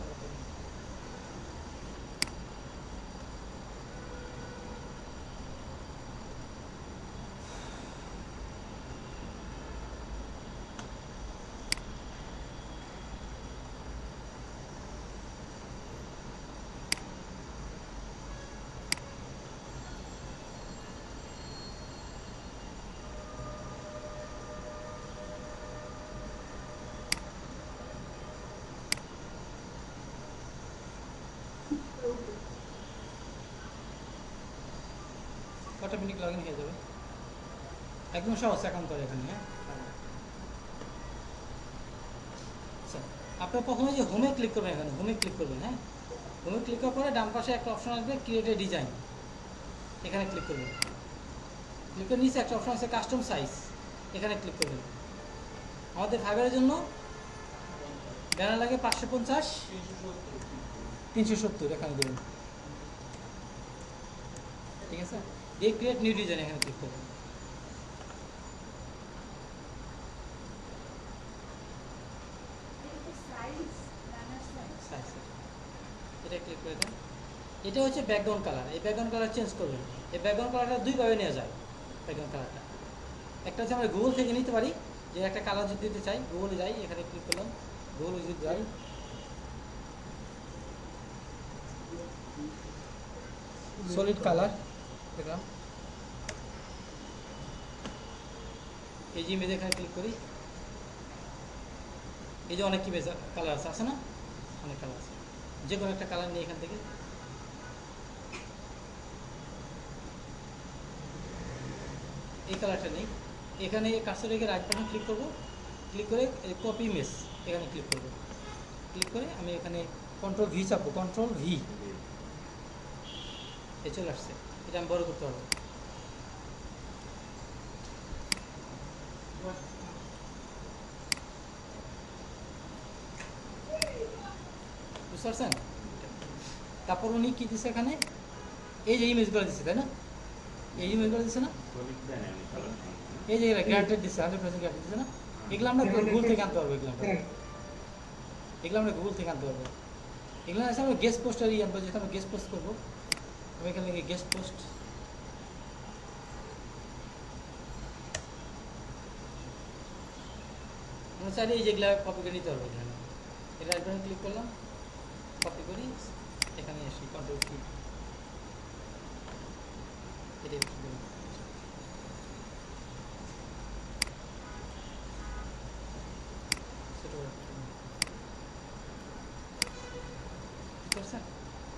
[SPEAKER 1] অটোমেটিক লগ ইন হয়ে যাবে, একদম সহজ অ্যাকাউন্ট করে এখানে। হ্যাঁ, আচ্ছা, আপনার প্রথমে যে হোমে ক্লিক করবেন, এখানে হোমে ক্লিক করবেন। হ্যাঁ, হোমে ক্লিক করার পরে ডান পাশে একটা অপশন আসবে ক্রিয়েট এ ডিজাইন, এখানে ক্লিক করবেন। ক্লিক করে নিচে একটা অপশন আছে কাস্টম সাইজ, এখানে ক্লিক করবেন। আমাদের ফাইবারের জন্য ব্যানার লাগে 550 370, এখানে দেবেন। ঠিক আছে, এই ক্রিয়েট নিউ ডিজাইন এখানে ক্লিক করবেন। এটা ক্লিক করে দেন। এটা হচ্ছে ব্যাকগ্রাউন্ড কালার, এই ব্যাকগ্রাউন্ড কালার চেঞ্জ করবেন। এই ব্যাকগ্রাউন্ড কালারটা দুইভাবে নেওয়া যায়। ব্যাকগ্রাউন্ড কালারটা একটা হচ্ছে আমরা গুগল থেকে নিতে পারি, যে একটা কালার যদি দিতে চাই গুগলে যাই, এখানে ক্লিক করলাম, গুগলে যদি যাই, সলিড কালার দেখলাম, এই যে ইমেজ এখানে ক্লিক করি, এই যে অনেক ইমেজ কালার আছে না, অনেক কালার আছে, যে কোনো একটা কালার নিয়ে এখান থেকে এই কালারটা নেই, এখানে কার্সর রেখে রাইট বাটন ক্লিক করব, ক্লিক করে কপি ইমেজ এখানে ক্লিক করব, ক্লিক করে আমি এখানে কন্ট্রোল ভি চাপবো, কন্ট্রোল ভি, এ চলে আসছে। এটা আমি বড় করতে পারবো। বুঝতে পারছেন? তারপর উনি কি দিচ্ছে এখানে, এই যে ইমেজগুলো দিচ্ছে, তাই না? এই ইমেজগুলো দিচ্ছে না,
[SPEAKER 2] সলিড দেন আমি কালার
[SPEAKER 1] এই যে গ্যারান্টেড দিচ্ছে, 100% গ্যারান্টেড দিচ্ছে না, এগুলো আমরা গুগল থেকে আনতে পারবো। এগুলো আমরা গুগল থেকে আনতে পারবো। এগুলো আছে আমরা গেস্ট পোস্টার আনবো, যেহেতু আমরা গেস্ট পোস্ট করবো, আমি এখানে গেস্ট পোস্ট, আমরা চাইলে এই যেগুলো কপি করে নিতে পারবো। এখানে এটা একবার ক্লিক করলাম, কপি করি, এখানে আসি কন্ট্রোল কি, এটাই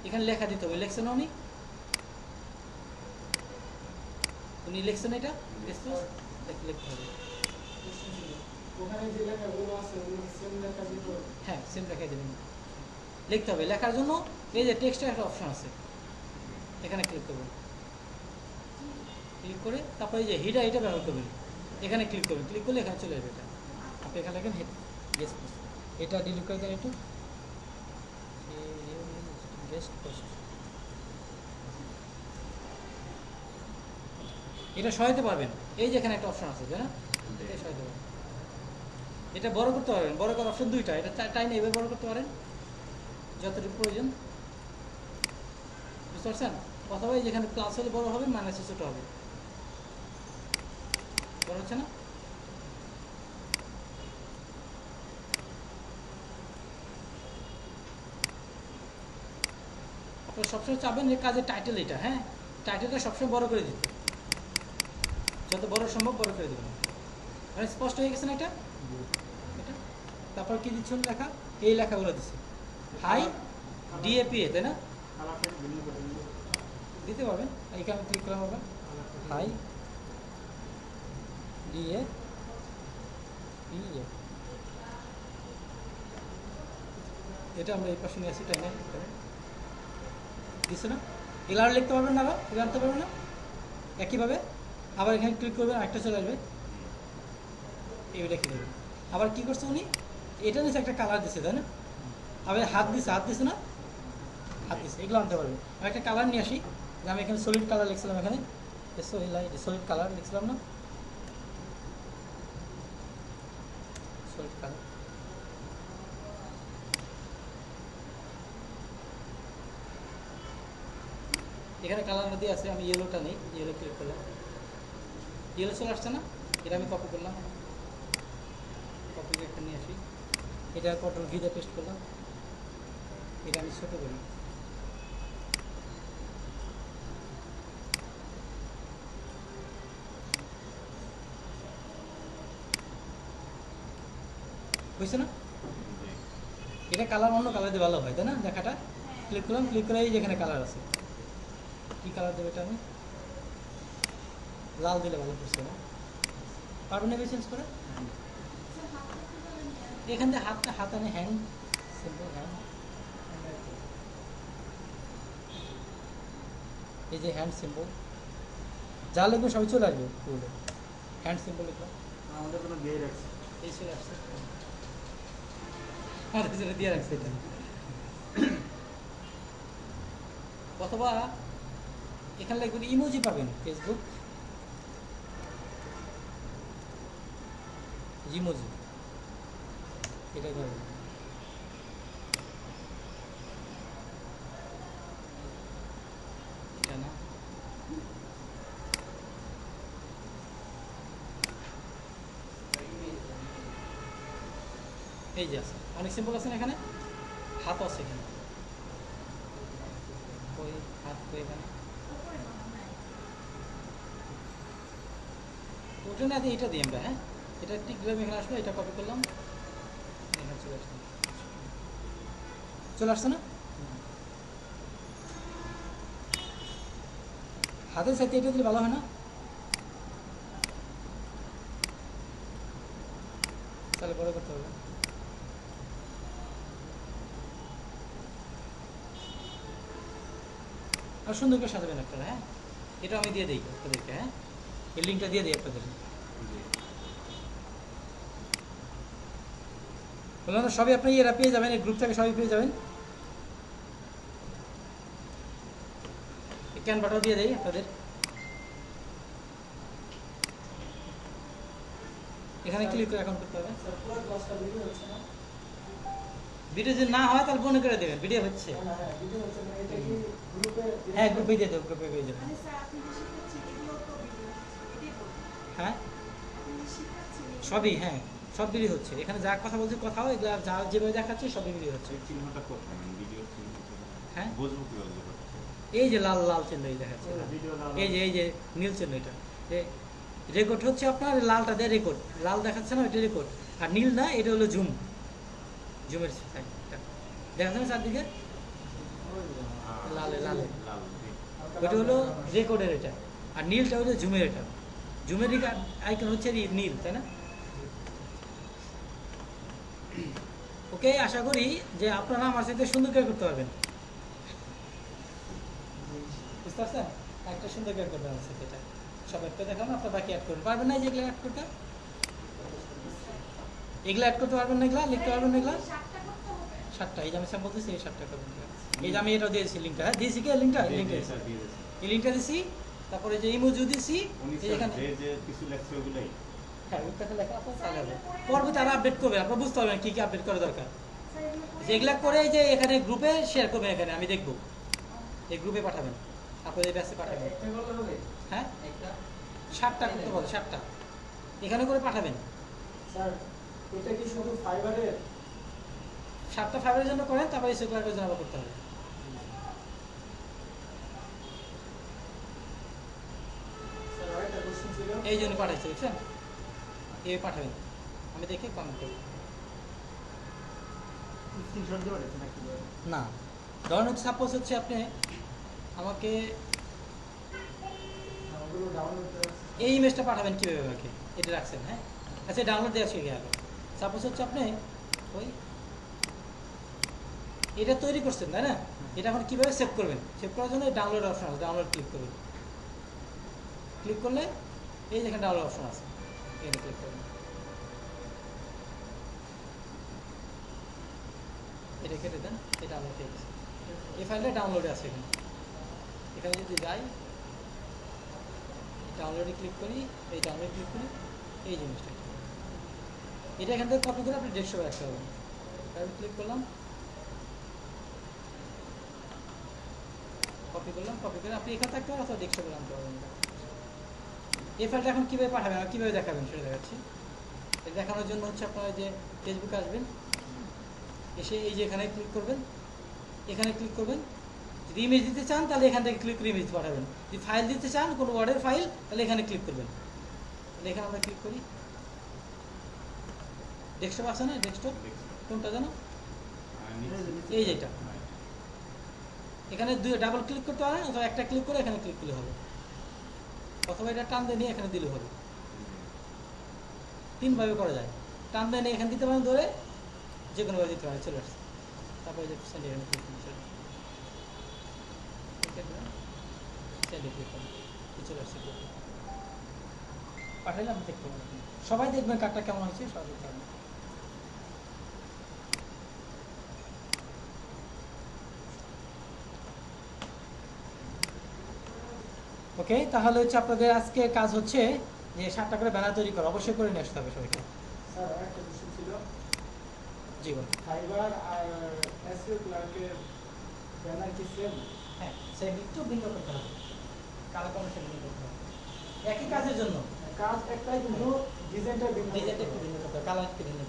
[SPEAKER 1] এখানে লেখা দিতে হবে, লেখছেন উনি লিখছেন, এটা লিখতে হবে।
[SPEAKER 6] ওখানে যে লেখাগুলো আছে ওগুলো সেম লেখা দিতে হবে।
[SPEAKER 1] হ্যাঁ, সেম লেখা দেবেন, লিখতে হবে। লেখার জন্য এই যে টেক্সটের একটা অপশন আছে, এখানে ক্লিক করবেন, ক্লিক করে তারপরে এই যে হিডা, এটা ব্যবহার করবেন, এখানে ক্লিক করবেন, ক্লিক করলে এখানে চলে যাবে। এটা আপনি এখানে লেখেন গেস্ট পোস্ট, এটা ডিলিট করে দেন একটু, গেস্ট পোস্ট, এটা সহায়তে পারবেন। এই যে এখানে একটা অপশন আছে, তাই না? এটা সহায়তে পারবেন। এটা বড় করতে পারবেন, বড় করার অপশন দুইটা, এটা টাইনে এভাবে বড় করতে পারেন যতটুকু প্রয়োজন, বুঝতে পারছেন? অথবা এই যেখানে প্লাস হলে বড় হবে, মাইনাসে ছোট হবে। বড় হচ্ছে না? আপনারা সবসময় চাবেন যে কাজের টাইটেল এটা, হ্যাঁ, টাইটেলটা সবসময় বড় করে দিতে, যত বড় সম্ভব বড় করে দেবেন। মানে স্পষ্ট হয়ে গেছে না এটা? এটা তারপর কি দিচ্ছেন লেখা, এই লেখাগুলো দিচ্ছে, হাই ডিএপিএ, তাই না?
[SPEAKER 5] কালারটা ভিন্ন করে দিন।
[SPEAKER 1] দিতে পারবেন। এখানে ক্লিক করলাম আবার হাই দিয়ে এটা আমরা এই পাশে নিয়ে আসি, তাই না? দিচ্ছে না? এগুলো আর লিখতে পারবেন না, আবার এগুলো আনতে পারবেন না একইভাবে। আবার এখানে ক্লিক করবেন, একটা চলে আসবে, এই রেখে দেবেন। আবার কি করছে উনি, এটা নিচে একটা কালার দিচ্ছে, তাই না? আবার হাত দিছে না, হাত দিচ্ছে, এগুলো আনতে পারবেন। আমি একটা কালার নিয়ে আসি, যে আমি এখানে সলিড কালার লিখছিলাম, এখানে সলিড কালার লিখছিলাম না, সলিড কালার। এখানে কালার দিয়ে আছে, আমি ইয়েলোটা নেই, ইয়েলো ক্লিক করলাম, ইয়েলো চলে আসছে না? এটা আমি কপি করলাম, কপি একটা নিয়ে আসি, এটা কন্ট্রোল ভি দিয়ে পেস্ট করলাম, এটা আমি ছোটো করি, বুঝছে না? এটা কালার অন্য কালার দিয়ে ভালো হয়, তাই না? দেখাটা ক্লিক করলাম, ক্লিক করে এই যেখানে কালার আছে, কী কালার দেবে এটা আমি লাল দিলে ভালো করছে না? পারবেন না চেঞ্জ করে? এখান থেকে হাত আনে, হ্যান্ড সিম্বল, হ্যান্ড, এই যে হ্যান্ড সিম্বল, যা লিখবেন সবই চলে আসবে পুরো। হ্যান্ড সিম্বল লিখলাম,
[SPEAKER 5] আমাদের কোনো দিয়ে রাখছে।
[SPEAKER 1] এই চলে আসছে, আমাদের জন্য দিয়ে রাখছে এটা। অথবা এখানে লিখবেন ইমোজি, পাবেন ফেসবুক ইমোজি, এটা করবেন। এটা না, এই যে আছে, অনেক সিম্পল আছে না এখানে, হাত আছে এখানে, ওই হাত তো এখানে, ওটা না দিয়ে এটা দিই আমরা, হ্যাঁ এটা টিক দিলাম, এখানে আসলো, এটা কপি করলাম, এখানে চলে আসলো, চলে আসছে না? হাতের সাথে এটা দিলে ভালো হয় না? তাহলে বড় করতে হবে। আর সুন্দর করে সাজাবেন একটা, হ্যাঁ এটা আমি দিয়ে দিই আপনাদেরকে, হ্যাঁ এই লিঙ্কটা দিয়ে দিই আপনাদের। বললাম তো সবই আপনি এরা পেয়ে যাবেন, এই গ্রুপ থেকে সবই পেয়ে যাবেন। ক্যানভাটাও দিয়ে দেই আপনাদের, এখানে ক্লিক করে অ্যাকাউন্ট করতে হবে।
[SPEAKER 4] স্যার পুরো 10টা ভিডিও হচ্ছে না?
[SPEAKER 1] ভিডিও যদি না হয় তাহলে মনে করে দেবেন ভিডিও হচ্ছে।
[SPEAKER 4] হ্যাঁ ভিডিও হচ্ছে না, এটা কি গ্রুপে?
[SPEAKER 1] হ্যাঁ গ্রুপে দিয়ে দেবো, গ্রুপে পেয়ে যাবেন।
[SPEAKER 8] মানে স্যার আপনি যে শিখাচ্ছেন এগুলো তো ভিডিও এটাই বলবেন,
[SPEAKER 1] হ্যাঁ
[SPEAKER 8] আপনি যে শিখাচ্ছেন এগুলো-
[SPEAKER 1] সবই, হ্যাঁ সব ভিডিও হচ্ছে এখানে, যা কথা বলছি কথাও, এগুলো যা যেভাবে দেখাচ্ছে সবই ভিডিও হচ্ছে।
[SPEAKER 2] এই চিহ্নটা কোথায়, মানে ভিডিও চিহ্ন
[SPEAKER 1] হ্যাঁ
[SPEAKER 2] বুঝবো কিভাবে যে কোথায়?
[SPEAKER 1] এই যে লাল লাল চিহ্ন এই দেখাচ্ছে,
[SPEAKER 5] ভিডিও
[SPEAKER 1] এই যে নীল চিহ্ন, এটা রেকর্ড হচ্ছে আপনার, লালটা দেয় রেকর্ড, লাল দেখাচ্ছে না এটা রেকর্ড, আর নীল না এটা হলো জুম, জুমের দেখাচ্ছে না চারদিকে লালে লালে,
[SPEAKER 2] লাল
[SPEAKER 1] ওটা হলো রেকর্ডের এটা, আর নীলটা হলো জুমের, এটা জুমের আইকন হচ্ছে নীল, তাই না? ওকে, আশা করি যে আপনারা আমার সাথে সুন্দর করে করতে পারবেন, বুঝতে পারছেন? একটা সুন্দর করে করবেন আমার সাথে, এটা সব একটা দেখানো, আপনার বাকি অ্যাড করবেন, পারবেন না যেগুলো অ্যাড করতে, এগুলো অ্যাড করতে পারবেন না, এগুলা লিখতে পারবেন না, এগুলা
[SPEAKER 8] 7টা করতে হবে।
[SPEAKER 1] 7টা, এই যে আমি স্যাম্পল দিচ্ছি, এই 7টা করবেন। এই যে আমি এটাও দিয়েছি লিঙ্কটা, হ্যাঁ দিয়েছি কি লিঙ্কটা, লিঙ্কটা এই লিঙ্কটা দিছি, তারপরে যে ইমোজি দিছি,
[SPEAKER 2] উনি
[SPEAKER 1] এই যেখানে
[SPEAKER 2] যে যে কিছু লেখছে ওগুলাই
[SPEAKER 1] হ্যাঁ ওই কথা লেখা আপনার চালাবে, পরবর্তী তারা আপডেট করবে, আপনার বুঝতে পারবেন কি কি আপডেট করা দরকার,
[SPEAKER 8] স্যার এগুলো করে-
[SPEAKER 1] যেগুলা করে যে এখানে গ্রুপে শেয়ার করবেন, এখানে আমি দেখবো, এই গ্রুপে পাঠাবেন, আপনাদের ব্যাচে পাঠাবেন,
[SPEAKER 4] একটা করলে হবে?
[SPEAKER 1] হ্যাঁ
[SPEAKER 4] একটা?
[SPEAKER 1] 7টা করতে বলে, 7টা এখানে করে পাঠাবেন,
[SPEAKER 4] স্যার এটা কি শুধু ফাইবারের?
[SPEAKER 1] 7টা ফাইবারের জন্য করেন, তারপরে সেকুলারের জন্য আবার করতে হবে।
[SPEAKER 4] স্যার আরেকটা কোশ্চেন ছিল।
[SPEAKER 1] এই জন্য পাঠাইছে, বুঝছেন? এই পাঠাবেন, আমি দেখে কমেন্ট করব।
[SPEAKER 5] স্ক্রিনশট দিয়ে পাঠাচ্ছেন একটু।
[SPEAKER 1] না ধরেন হচ্ছে সাপোজ হচ্ছে আপনি আমাকে এই ইমেজটা পাঠাবেন কীভাবে আমাকে এটা রাখছেন, হ্যাঁ আচ্ছা ডাউনলোড দেওয়া শিখে গেল। সাপোজ হচ্ছে আপনি ওই এটা তৈরি করছেন তাই না, এটা এখন কীভাবে সেভ করবেন, সেভ করার জন্য ডাউনলোড অপশন আছে, ডাউনলোড ক্লিক করবেন। ক্লিক করলে এই যেখানে ডাউনলোড অপশন আছে এখানে ক্লিক করবেন। এটা কেটে দেন, এটা ডাউনলোড হয়ে গেছে। এই ফাইলটা ডাউনলোডে আছে এখানে। এখানে যদি যাই ডাউনলোডে ক্লিক করি, এই ডাউনলোড ক্লিক করি, এই জিনিসটা এটা এখান থেকে কপি করে আপনি ডেস্কটপে রাখতে হবে। তারপর ক্লিক করলাম, কপি করলাম, কপি করে আপনি এখানে থাকতে পারেন অথবা ডেস্কটপে আনতে পারবেন। এই ফাইলটা এখন কীভাবে পাঠাবেন আর কীভাবে দেখাবেন সেটা দেখাচ্ছি। এটা দেখানোর জন্য হচ্ছে আপনারা যে ফেসবুকে আসবেন, এসে এই যে এখানে ক্লিক করবেন, এখানে ক্লিক করবেন। যদি ইমেজ দিতে চান তাহলে এখান থেকে ক্লিক করে ইমেজ পাঠাবেন, যদি ফাইল দিতে চান কোনো ওয়ার্ডের ফাইল তাহলে এখানে ক্লিক করবেন। তাহলে এখানে আমরা ক্লিক করি, ডেস্কটপ আছে না, ডেস্কটপ কোনটা জানো, এই যেটা, এখানে দুই ডাবল ক্লিক করতে পারেন অথবা একটা ক্লিক করে এখানে ক্লিক করলে হবে, অথবা এটা টান দিয়ে নিয়ে এখানে দিলে হবে। তিনভাবে করা যায়, টান দিয়ে নিয়ে এখানে দিতে পারেন, ধরে যে কোনোভাবে দিতে পারেন, চলে আসছে। তারপরে যে সেন্ড এখানে ক্লিক করুন, সেন্ডে ক্লিক করুন, চলে আসছে। পাঠাইলে আপনি দেখতে পাবেন, সবাই দেখবেন কার্ডটা কেমন হয়েছে, সবাই দেখতে পাবেন। ওকে, তাহলে হচ্ছে আপনাদের আজকে কাজ হচ্ছে যে 7টা করে ব্যানার তৈরি করা, অবশ্যই করে নিয়ে আসতে হবে সবাইকে।
[SPEAKER 5] স্যার একটা প্রশ্ন ছিল,
[SPEAKER 1] জি বলুন।
[SPEAKER 5] ফাইবার আর এসইও ক্লার্কের ব্যানার কি সেম?
[SPEAKER 1] হ্যাঁ, সেম, একটু ভিন্ন করতে হবে, কালার কম্বিনেশন ভিন্ন করতে হবে, একই কাজের জন্য
[SPEAKER 5] কাজ একটাই কিন্তু ডিজাইনটা ভিন্ন।
[SPEAKER 1] ডিজাইনটা একটু ভিন্ন করতে হবে, কালার একটু ভিন্ন